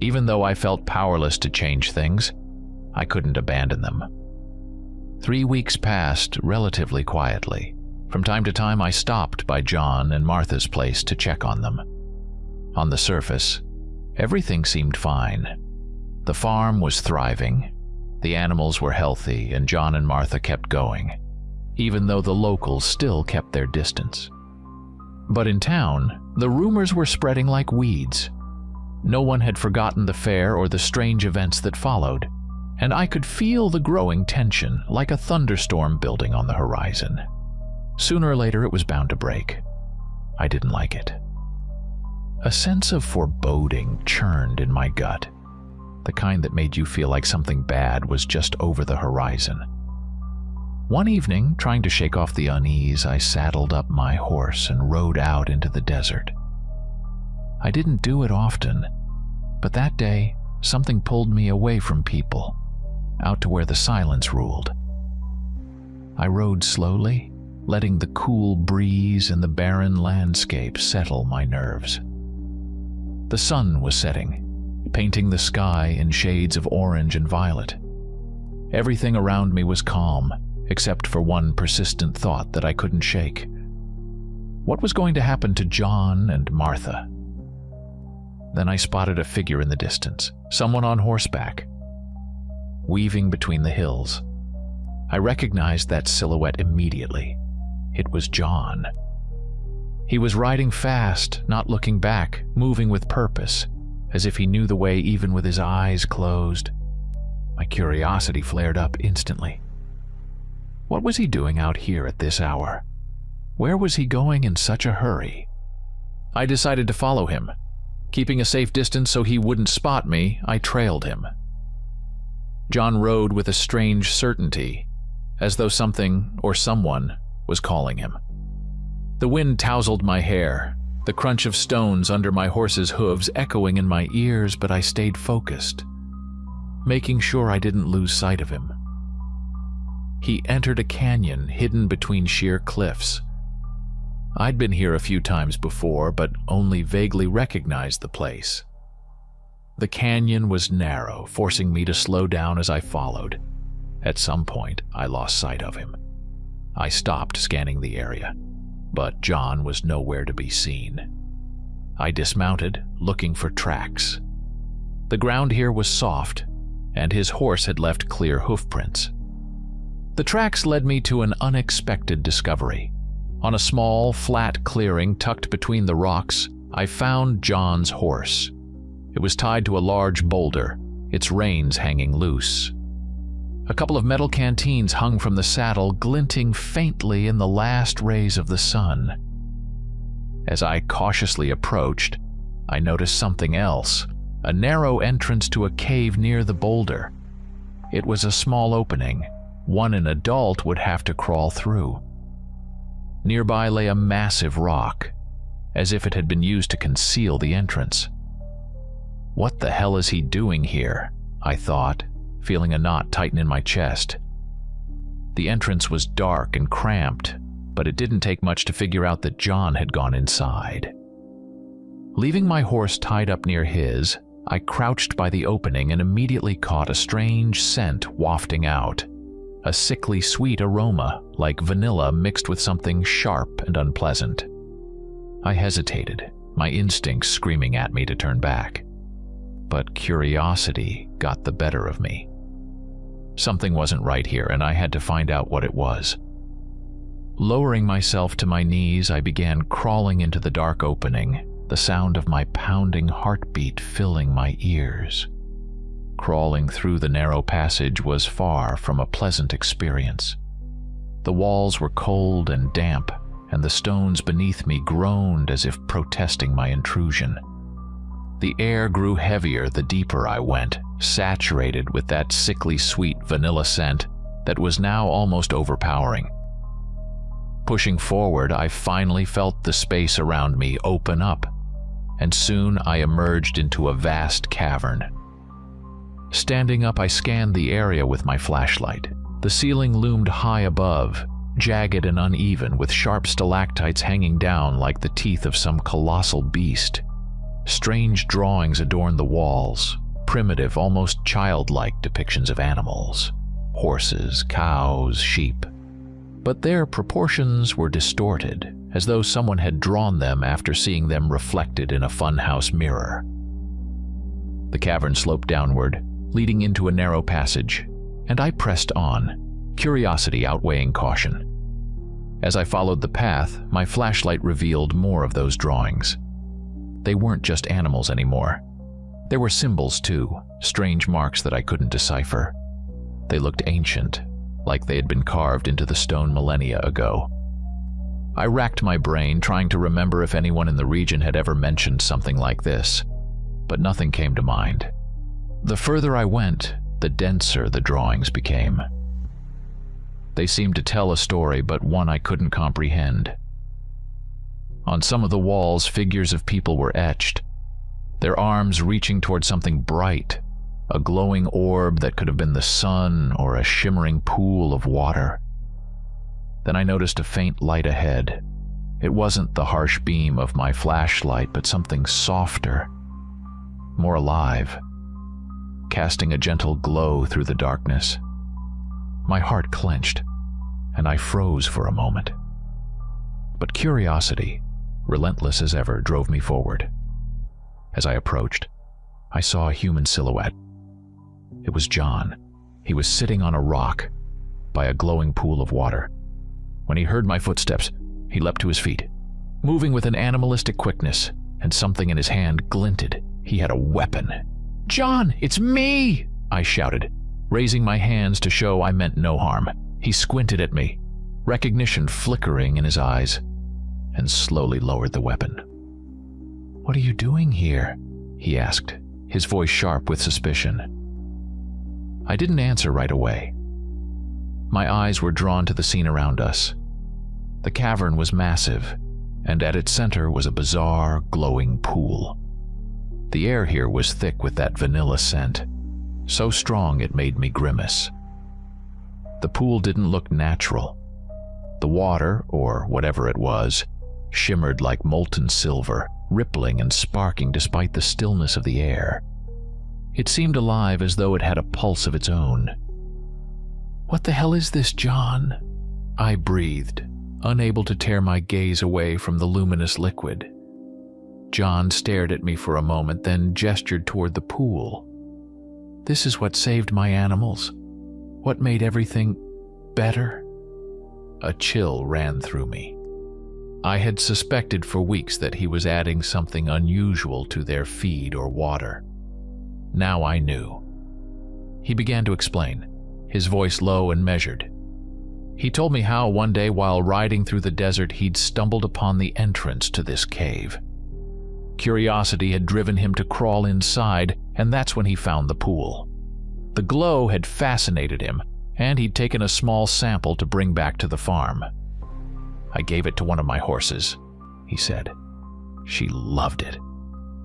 Speaker 1: Even though I felt powerless to change things, I couldn't abandon them. 3 weeks passed relatively quietly. From time to time, I stopped by John and Martha's place to check on them. On the surface, everything seemed fine. The farm was thriving, the animals were healthy, and John and Martha kept going, even though the locals still kept their distance. But in town, the rumors were spreading like weeds. No one had forgotten the fair or the strange events that followed. and I could feel the growing tension like a thunderstorm building on the horizon. Sooner or later, it was bound to break. I didn't like it. A sense of foreboding churned in my gut, the kind that made you feel like something bad was just over the horizon. One evening, trying to shake off the unease, I saddled up my horse and rode out into the desert. I didn't do it often, but that day, something pulled me away from people, out to where the silence ruled. I rode slowly, letting the cool breeze and the barren landscape settle my nerves. The sun was setting, painting the sky in shades of orange and violet. Everything around me was calm, except for one persistent thought that I couldn't shake. What was going to happen to John and Martha? Then I spotted a figure in the distance, someone on horseback, weaving between the hills. I recognized that silhouette immediately. It was John. He was riding fast, not looking back, moving with purpose, as if he knew the way even with his eyes closed. My curiosity flared up instantly. What was he doing out here at this hour? Where was he going in such a hurry? I decided to follow him. Keeping a safe distance so he wouldn't spot me, I trailed him. John rode with a strange certainty, as though something or someone was calling him. The wind tousled my hair, the crunch of stones under my horse's hooves echoing in my ears, but I stayed focused, making sure I didn't lose sight of him. He entered a canyon hidden between sheer cliffs. I'd been here a few times before, but only vaguely recognized the place. The canyon was narrow, forcing me to slow down as I followed. At some point, I lost sight of him. I stopped scanning the area, but John was nowhere to be seen. I dismounted, looking for tracks. The ground here was soft, and his horse had left clear hoofprints. The tracks led me to an unexpected discovery. On a small, flat clearing tucked between the rocks, I found John's horse. It was tied to a large boulder, its reins hanging loose. A couple of metal canteens hung from the saddle, glinting faintly in the last rays of the sun. As I cautiously approached, I noticed something else, a narrow entrance to a cave near the boulder. It was a small opening, one an adult would have to crawl through. Nearby lay a massive rock, as if it had been used to conceal the entrance. What the hell is he doing here? I thought, feeling a knot tighten in my chest. The entrance was dark and cramped, but it didn't take much to figure out that John had gone inside. Leaving my horse tied up near his, I crouched by the opening and immediately caught a strange scent wafting out. A sickly sweet aroma, like vanilla mixed with something sharp and unpleasant. I hesitated, my instincts screaming at me to turn back. But curiosity got the better of me. Something wasn't right here, and I had to find out what it was. Lowering myself to my knees, I began crawling into the dark opening, the sound of my pounding heartbeat filling my ears. Crawling through the narrow passage was far from a pleasant experience. The walls were cold and damp, and the stones beneath me groaned as if protesting my intrusion. The air grew heavier the deeper I went, saturated with that sickly sweet vanilla scent that was now almost overpowering. Pushing forward, I finally felt the space around me open up, and soon I emerged into a vast cavern. Standing up, I scanned the area with my flashlight. The ceiling loomed high above, jagged and uneven, with sharp stalactites hanging down like the teeth of some colossal beast. Strange drawings adorned the walls, primitive, almost childlike depictions of animals, horses, cows, sheep. But their proportions were distorted, as though someone had drawn them after seeing them reflected in a funhouse mirror. The cavern sloped downward, leading into a narrow passage, and I pressed on, curiosity outweighing caution. As I followed the path, my flashlight revealed more of those drawings. They weren't just animals anymore. There were symbols too, strange marks that I couldn't decipher, They looked ancient, like they had been carved into the stone millennia ago. I racked my brain, trying to remember if anyone in the region had ever mentioned something like this, but nothing came to mind. The further I went, the denser the drawings became. They seemed to tell a story, but one I couldn't comprehend. On some of the walls, figures of people were etched, their arms reaching toward something bright, a glowing orb that could have been the sun or a shimmering pool of water. Then I noticed a faint light ahead. It wasn't the harsh beam of my flashlight, but something softer, more alive, casting a gentle glow through the darkness. My heart clenched, and I froze for a moment. But curiosity, relentless as ever, drove me forward. As I approached, I saw a human silhouette. It was John. He was sitting on a rock by a glowing pool of water. When he heard my footsteps, he leapt to his feet, moving with an animalistic quickness, and something in his hand glinted. He had a weapon. "John, it's me!" I shouted, raising my hands to show I meant no harm. He squinted at me, recognition flickering in his eyes, and slowly lowered the weapon. "What are you doing here?" he asked, his voice sharp with suspicion. I didn't answer right away. My eyes were drawn to the scene around us. The cavern was massive, and at its center was a bizarre, glowing pool. The air here was thick with that vanilla scent, so strong it made me grimace. The pool didn't look natural. The water, or whatever it was, shimmered like molten silver, rippling and sparking despite the stillness of the air. It seemed alive, as though it had a pulse of its own. "What the hell is this, John?" I breathed, unable to tear my gaze away from the luminous liquid. John stared at me for a moment, then gestured toward the pool. "This is what saved my animals. What made everything better?" A chill ran through me. I had suspected for weeks that he was adding something unusual to their feed or water. Now I knew. He began to explain, his voice low and measured. He told me how one day while riding through the desert he'd stumbled upon the entrance to this cave. Curiosity had driven him to crawl inside, and that's when he found the pool. The glow had fascinated him, and he'd taken a small sample to bring back to the farm. "I gave it to one of my horses," he said. "She loved it,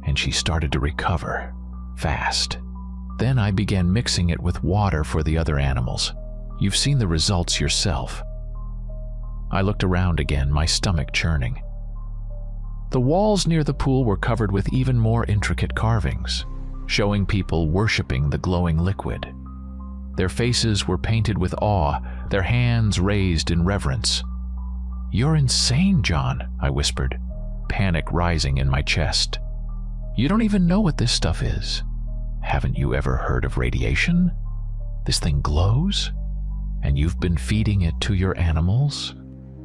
Speaker 1: and she started to recover, fast. Then I began mixing it with water for the other animals. You've seen the results yourself." I looked around again, my stomach churning. The walls near the pool were covered with even more intricate carvings, showing people worshipping the glowing liquid. Their faces were painted with awe, their hands raised in reverence. "You're insane, John," I whispered, panic rising in my chest. "You don't even know what this stuff is. Haven't you ever heard of radiation? This thing glows, and you've been feeding it to your animals,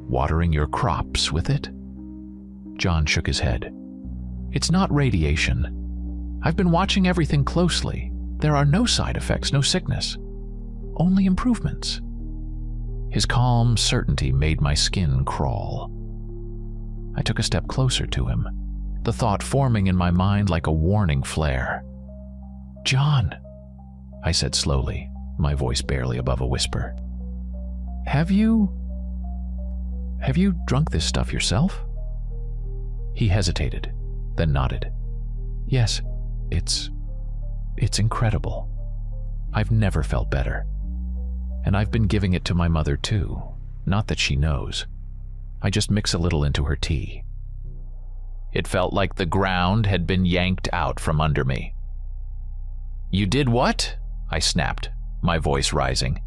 Speaker 1: watering your crops with it?" John shook his head. "It's not radiation. I've been watching everything closely. There are no side effects, no sickness. Only improvements." His calm certainty made my skin crawl. I took a step closer to him, the thought forming in my mind like a warning flare. "John," I said slowly, my voice barely above a whisper. Have you drunk this stuff yourself?" He hesitated, then nodded. "Yes, it's incredible. I've never felt better. And I've been giving it to my mother too. Not that she knows. I just mix a little into her tea." It felt like the ground had been yanked out from under me. "You did what?" I snapped, my voice rising.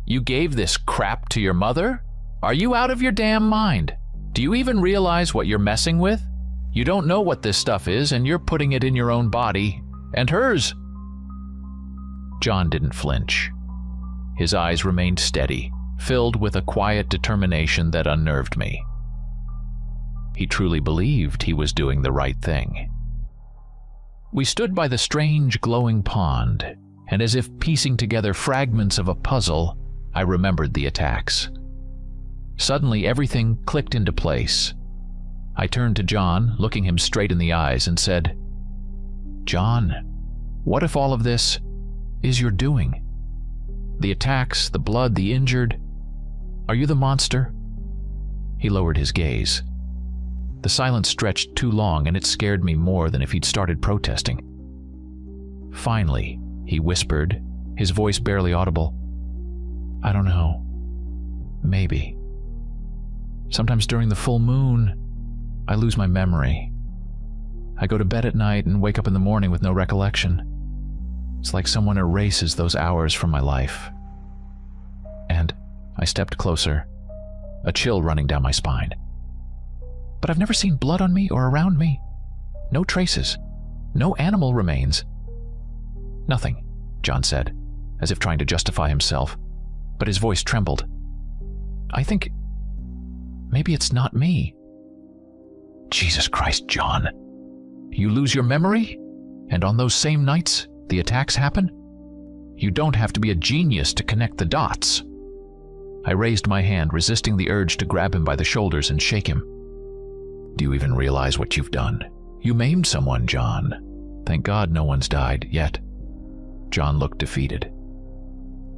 Speaker 1: "You gave this crap to your mother? Are you out of your damn mind? Do you even realize what you're messing with? You don't know what this stuff is, and you're putting it in your own body, and hers." John didn't flinch. His eyes remained steady, filled with a quiet determination that unnerved me. He truly believed he was doing the right thing. We stood by the strange glowing pond, and as if piecing together fragments of a puzzle, I remembered the attacks. Suddenly, everything clicked into place. I turned to John, looking him straight in the eyes, and said, "John, what if all of this is your doing? The attacks, the blood, the injured. Are you the monster?" He lowered his gaze. The silence stretched too long, and it scared me more than if he'd started protesting. Finally, he whispered, his voice barely audible, "I don't know. Maybe. Sometimes during the full moon, I lose my memory. I go to bed at night and wake up in the morning with no recollection. It's like someone erases those hours from my life." And I stepped closer, a chill running down my spine. "But I've never seen blood on me or around me. No traces. No animal remains." "Nothing," John said, as if trying to justify himself, but his voice trembled. "I think maybe it's not me." "Jesus Christ, John. You lose your memory? And on those same nights, the attacks happen? You don't have to be a genius to connect the dots." I raised my hand, resisting the urge to grab him by the shoulders and shake him. "Do you even realize what you've done? You maimed someone, John. Thank God no one's died yet." John looked defeated.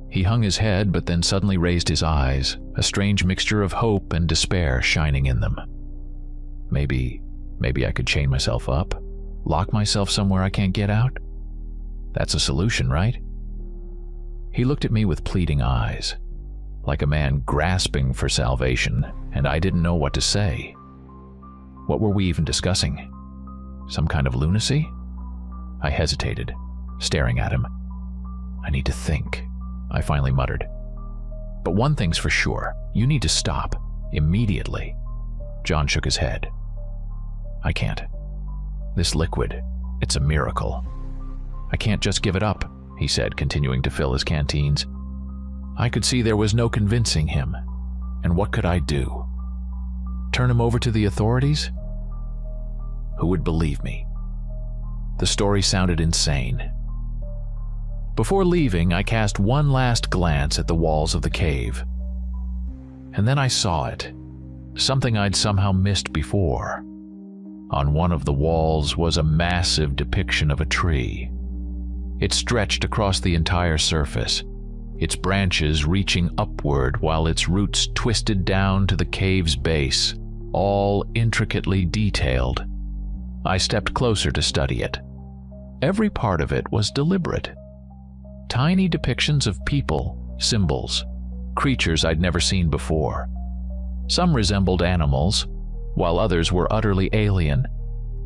Speaker 1: He hung his head, but then suddenly raised his eyes, a strange mixture of hope and despair shining in them. Maybe I could chain myself up, lock myself somewhere I can't get out. That's a solution, right? He looked at me with pleading eyes, like a man grasping for salvation, and I didn't know what to say. What were we even discussing? Some kind of lunacy? I hesitated, staring at him. "I need to think," I finally muttered. "But one thing's for sure, you need to stop, immediately." John shook his head. "I can't. This liquid, it's a miracle. I can't just give it up," he said, continuing to fill his canteens. I could see there was no convincing him, and what could I do? Turn him over to the authorities? Who would believe me? The story sounded insane. Before leaving, I cast one last glance at the walls of the cave. And then I saw it, something I'd somehow missed before. On one of the walls was a massive depiction of a tree. It stretched across the entire surface, its branches reaching upward while its roots twisted down to the cave's base, all intricately detailed. I stepped closer to study it. Every part of it was deliberate. Tiny depictions of people, symbols, creatures I'd never seen before. Some resembled animals, while others were utterly alien.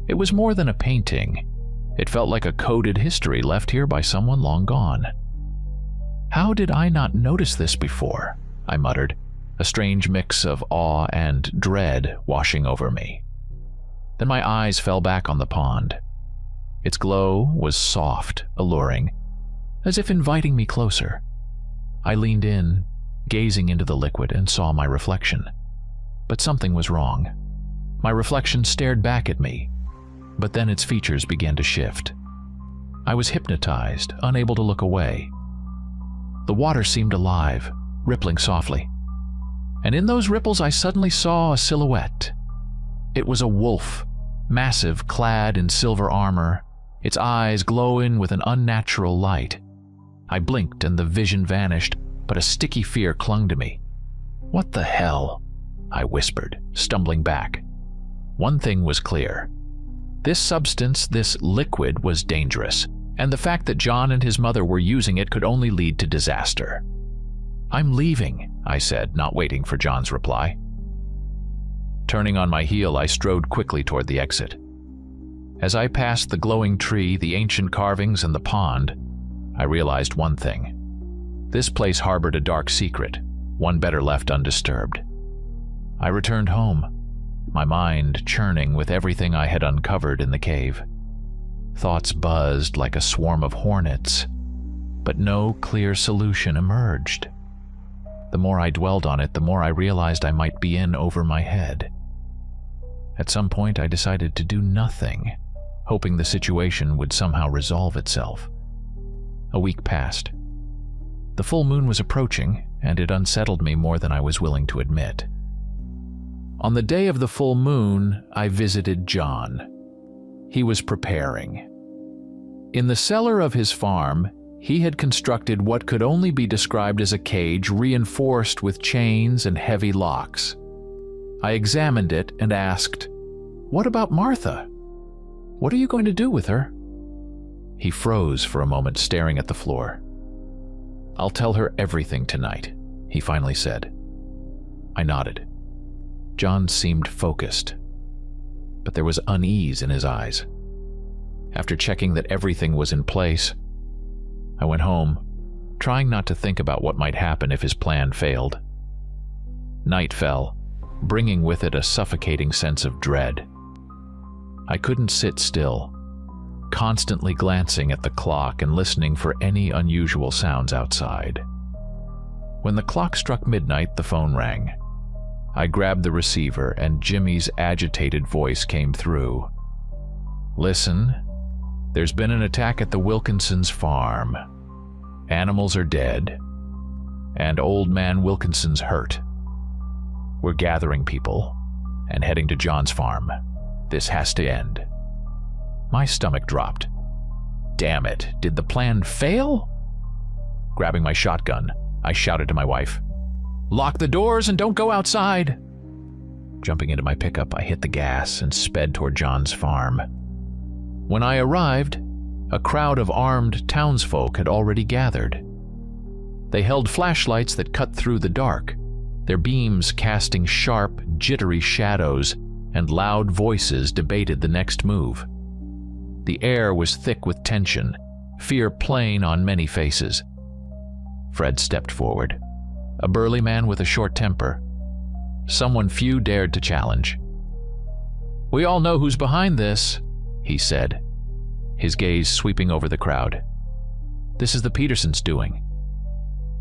Speaker 1: It was more than a painting. It felt like a coded history left here by someone long gone. "How did I not notice this before?" I muttered, a strange mix of awe and dread washing over me. Then my eyes fell back on the pond. Its glow was soft, alluring, as if inviting me closer. I leaned in, gazing into the liquid, and saw my reflection. But something was wrong. My reflection stared back at me, but then its features began to shift. I was hypnotized, unable to look away. The water seemed alive, rippling softly. And in those ripples I suddenly saw a silhouette. It was a wolf, massive, clad in silver armor, its eyes glowing with an unnatural light. I blinked and the vision vanished, but a sticky fear clung to me. "What the hell?" I whispered, stumbling back. One thing was clear. This substance, this liquid, was dangerous, and the fact that John and his mother were using it could only lead to disaster. "I'm leaving," I said, not waiting for John's reply. Turning on my heel, I strode quickly toward the exit. As I passed the glowing tree, the ancient carvings, and the pond, I realized one thing. This place harbored a dark secret, one better left undisturbed. I returned home, my mind churning with everything I had uncovered in the cave. Thoughts buzzed like a swarm of hornets, but no clear solution emerged. The more I dwelled on it, the more I realized I might be in over my head. At some point, I decided to do nothing, hoping the situation would somehow resolve itself. A week passed. The full moon was approaching, and it unsettled me more than I was willing to admit. On the day of the full moon, I visited John. He was preparing. In the cellar of his farm, he had constructed what could only be described as a cage reinforced with chains and heavy locks. I examined it and asked, "What about Martha? What are you going to do with her?" He froze for a moment, staring at the floor. "I'll tell her everything tonight," he finally said. I nodded. John seemed focused, but there was unease in his eyes. After checking that everything was in place, I went home, trying not to think about what might happen if his plan failed. Night fell, bringing with it a suffocating sense of dread. I couldn't sit still, constantly glancing at the clock and listening for any unusual sounds outside. When the clock struck midnight, the phone rang. I grabbed the receiver and Jimmy's agitated voice came through. "Listen, there's been an attack at the Wilkinsons' farm. Animals are dead, and old man Wilkinson's hurt. We're gathering people and heading to John's farm. This has to end." My stomach dropped. Damn it, did the plan fail? Grabbing my shotgun, I shouted to my wife, "Lock the doors and don't go outside!" Jumping into my pickup, I hit the gas and sped toward John's farm. When I arrived, a crowd of armed townsfolk had already gathered. They held flashlights that cut through the dark, their beams casting sharp, jittery shadows, and loud voices debated the next move. The air was thick with tension, fear plain on many faces. Fred stepped forward, a burly man with a short temper, someone few dared to challenge. "We all know who's behind this," he said, his gaze sweeping over the crowd. "This is the Petersons' doing.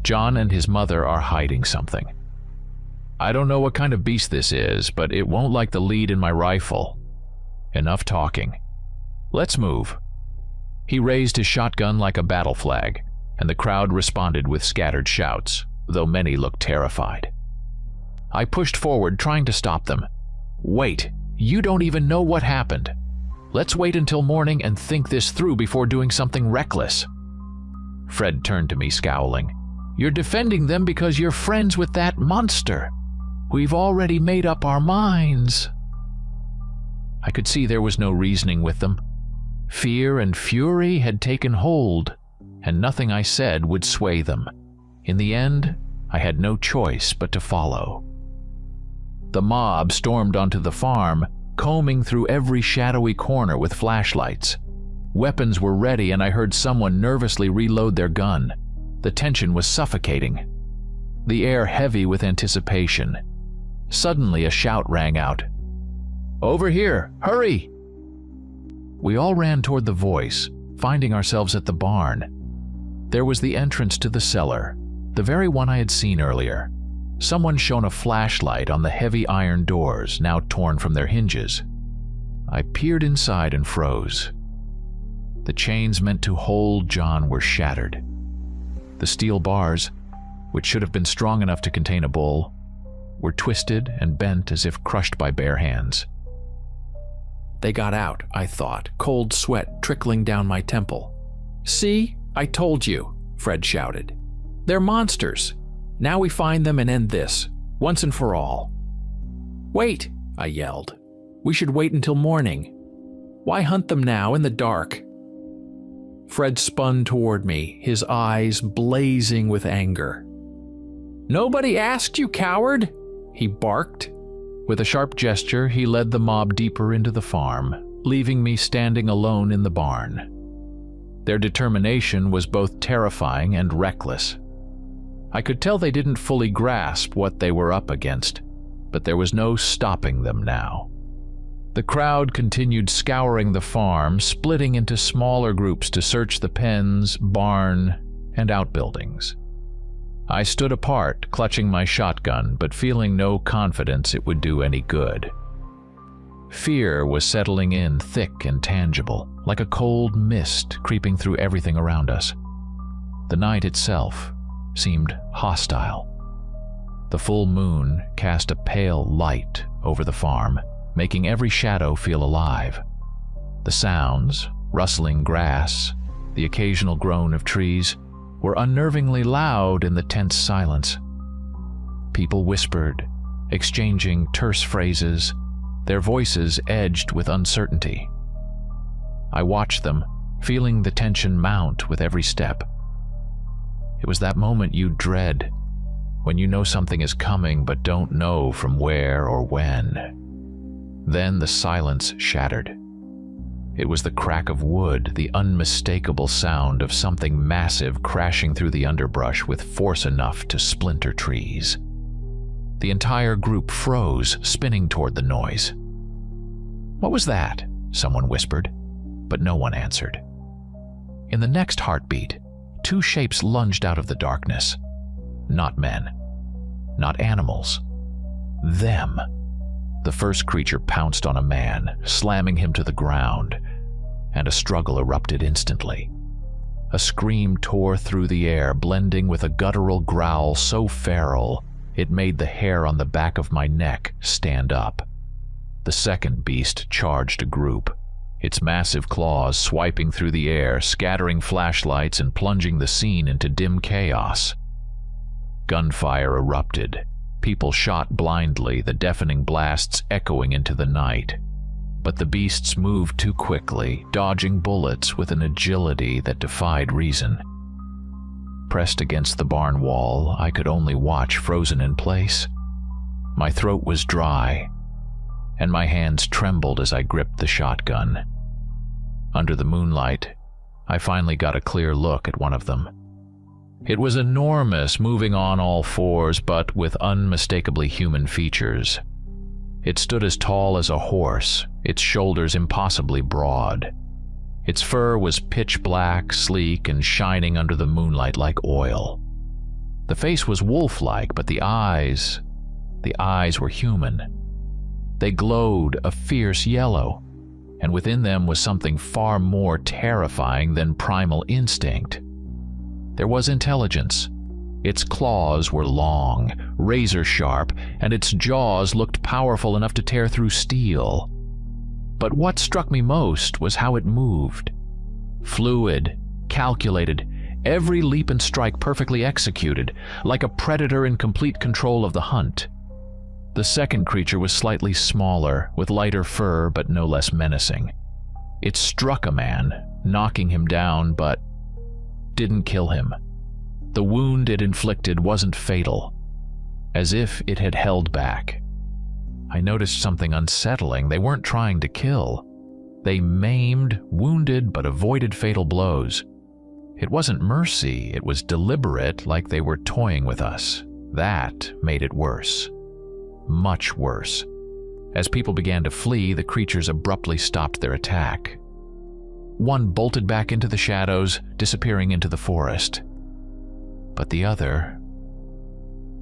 Speaker 1: John and his mother are hiding something. I don't know what kind of beast this is, but it won't like the lead in my rifle. Enough talking. Let's move." He raised his shotgun like a battle flag, and the crowd responded with scattered shouts, though many looked terrified. I pushed forward, trying to stop them. "Wait, you don't even know what happened. Let's wait until morning and think this through before doing something reckless." Fred turned to me, scowling. "You're defending them because you're friends with that monster. We've already made up our minds." I could see there was no reasoning with them. Fear and fury had taken hold, and nothing I said would sway them. In the end, I had no choice but to follow. The mob stormed onto the farm, combing through every shadowy corner with flashlights. Weapons were ready, and I heard someone nervously reload their gun. The tension was suffocating, the air heavy with anticipation. Suddenly, a shout rang out. "Over here! Hurry!" We all ran toward the voice, finding ourselves at the barn. There was the entrance to the cellar, the very one I had seen earlier. Someone shone a flashlight on the heavy iron doors, now torn from their hinges. I peered inside and froze. The chains meant to hold John were shattered. The steel bars, which should have been strong enough to contain a bull, were twisted and bent as if crushed by bare hands. They got out, I thought, cold sweat trickling down my temple. "See? I told you," Fred shouted. "They're monsters. Now we find them and end this, once and for all." "Wait," I yelled. "We should wait until morning. Why hunt them now in the dark?" Fred spun toward me, his eyes blazing with anger. "Nobody asked you, coward!" he barked. With a sharp gesture, he led the mob deeper into the farm, leaving me standing alone in the barn. Their determination was both terrifying and reckless. I could tell they didn't fully grasp what they were up against, but there was no stopping them now. The crowd continued scouring the farm, splitting into smaller groups to search the pens, barn, and outbuildings. I stood apart, clutching my shotgun, but feeling no confidence it would do any good. Fear was settling in thick and tangible, like a cold mist creeping through everything around us. The night itself seemed hostile. The full moon cast a pale light over the farm, making every shadow feel alive. The sounds, rustling grass, the occasional groan of trees, were unnervingly loud in the tense silence. People whispered, exchanging terse phrases, their voices edged with uncertainty. I watched them, feeling the tension mount with every step. It was that moment you dread, when you know something is coming but don't know from where or when. Then the silence shattered. It was the crack of wood, the unmistakable sound of something massive crashing through the underbrush with force enough to splinter trees. The entire group froze, spinning toward the noise. "What was that?" someone whispered, but no one answered. In the next heartbeat, two shapes lunged out of the darkness. Not men, not animals. Them. The first creature pounced on a man, slamming him to the ground, and a struggle erupted instantly. A scream tore through the air, blending with a guttural growl so feral it made the hair on the back of my neck stand up. The second beast charged a group, its massive claws swiping through the air, scattering flashlights and plunging the scene into dim chaos. Gunfire erupted. People shot blindly, the deafening blasts echoing into the night. But the beasts moved too quickly, dodging bullets with an agility that defied reason. Pressed against the barn wall, I could only watch, frozen in place. My throat was dry, and my hands trembled as I gripped the shotgun. Under the moonlight, I finally got a clear look at one of them. It was enormous, moving on all fours, but with unmistakably human features. It stood as tall as a horse, its shoulders impossibly broad. Its fur was pitch black, sleek, and shining under the moonlight like oil. The face was wolf-like, but the eyes were human. They glowed a fierce yellow, and within them was something far more terrifying than primal instinct. There was intelligence. Its claws were long, razor-sharp, and its jaws looked powerful enough to tear through steel. But what struck me most was how it moved. Fluid, calculated, every leap and strike perfectly executed, like a predator in complete control of the hunt. The second creature was slightly smaller, with lighter fur but no less menacing. It struck a man, knocking him down, but didn't kill him. The wound it inflicted wasn't fatal, as if it had held back. I noticed something unsettling. They weren't trying to kill. They maimed, wounded, but avoided fatal blows. It wasn't mercy, it was deliberate, like they were toying with us. That made it worse. Much worse. As people began to flee, the creatures abruptly stopped their attack. One bolted back into the shadows, disappearing into the forest. But the other,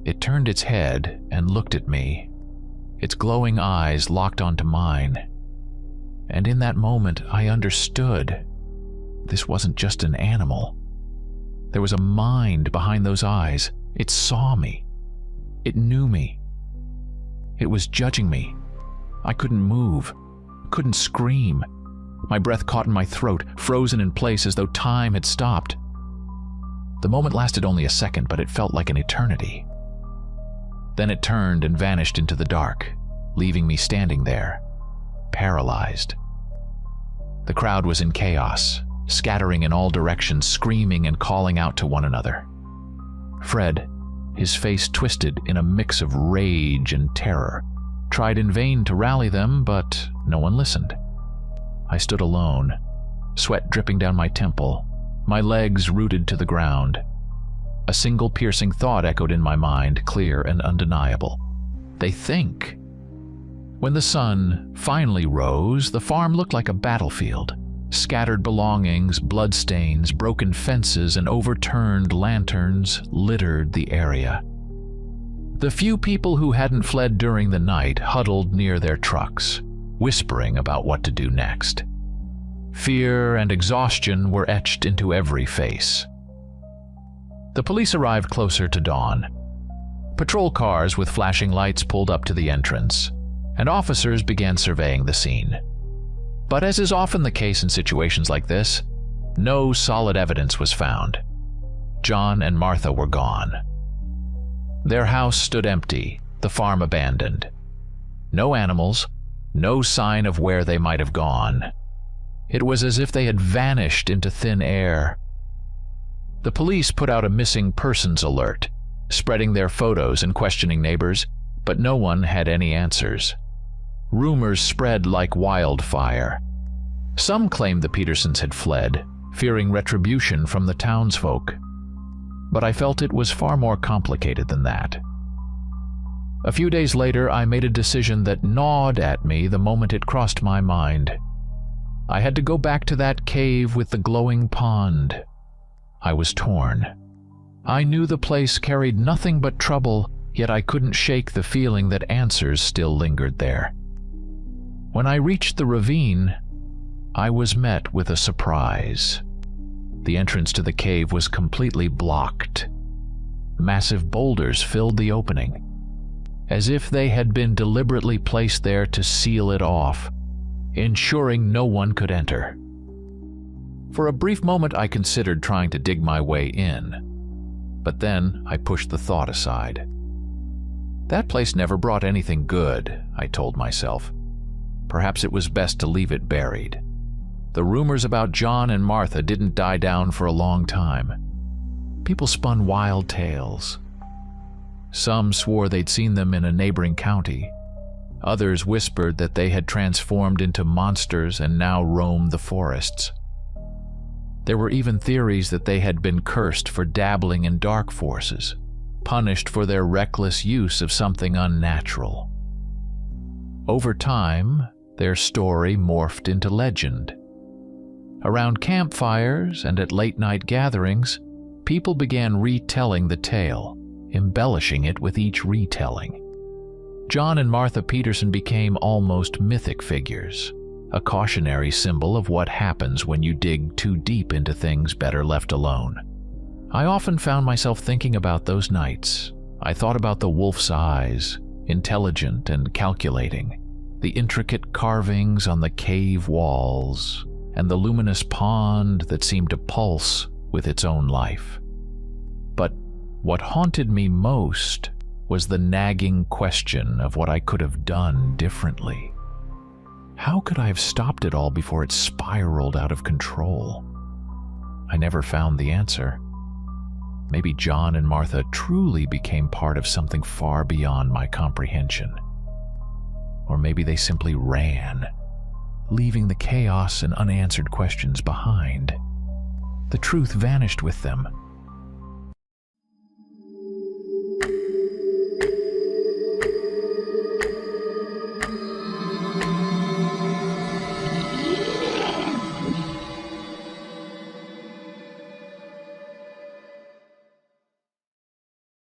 Speaker 1: it turned its head and looked at me, its glowing eyes locked onto mine. And in that moment, I understood. This wasn't just an animal. There was a mind behind those eyes. It saw me. It knew me. It was judging me. I couldn't move, couldn't scream. My breath caught in my throat, frozen in place as though time had stopped. The moment lasted only a second, but it felt like an eternity. Then it turned and vanished into the dark, leaving me standing there, paralyzed. The crowd was in chaos, scattering in all directions, screaming and calling out to one another. Fred, his face twisted in a mix of rage and terror, tried in vain to rally them, but no one listened. I stood alone, sweat dripping down my temple, my legs rooted to the ground. A single piercing thought echoed in my mind, clear and undeniable. They think. When the sun finally rose, the farm looked like a battlefield. Scattered belongings, bloodstains, broken fences, and overturned lanterns littered the area. The few people who hadn't fled during the night huddled near their trucks, whispering about what to do next. Fear and exhaustion were etched into every face. The police arrived closer to dawn. Patrol cars with flashing lights pulled up to the entrance, and officers began surveying the scene. But as is often the case in situations like this, no solid evidence was found. John and Martha were gone. Their house stood empty, the farm abandoned. No animals, no sign of where they might have gone. It was as if they had vanished into thin air. The police put out a missing persons alert, spreading their photos and questioning neighbors, but no one had any answers. Rumors spread like wildfire. Some claimed the Petersons had fled, fearing retribution from the townsfolk. But I felt it was far more complicated than that. A few days later, I made a decision that gnawed at me the moment it crossed my mind. I had to go back to that cave with the glowing pond. I was torn. I knew the place carried nothing but trouble, yet I couldn't shake the feeling that answers still lingered there. When I reached the ravine, I was met with a surprise. The entrance to the cave was completely blocked. Massive boulders filled the opening, as if they had been deliberately placed there to seal it off, ensuring no one could enter. For a brief moment I considered trying to dig my way in, but then I pushed the thought aside. That place never brought anything good, I told myself. Perhaps it was best to leave it buried. The rumors about John and Martha didn't die down for a long time. People spun wild tales. Some swore they'd seen them in a neighboring county. Others whispered that they had transformed into monsters and now roamed the forests. There were even theories that they had been cursed for dabbling in dark forces, punished for their reckless use of something unnatural. Over time, their story morphed into legend. Around campfires and at late-night gatherings, people began retelling the tale, embellishing it with each retelling. John and Martha Peterson became almost mythic figures, a cautionary symbol of what happens when you dig too deep into things better left alone. I often found myself thinking about those nights. I thought about the wolf's eyes, intelligent and calculating, the intricate carvings on the cave walls, and the luminous pond that seemed to pulse with its own life. But what haunted me most was the nagging question of what I could have done differently. How could I have stopped it all before it spiraled out of control? I never found the answer. Maybe John and Martha truly became part of something far beyond my comprehension. Or maybe they simply ran, leaving the chaos and unanswered questions behind. The truth vanished with them,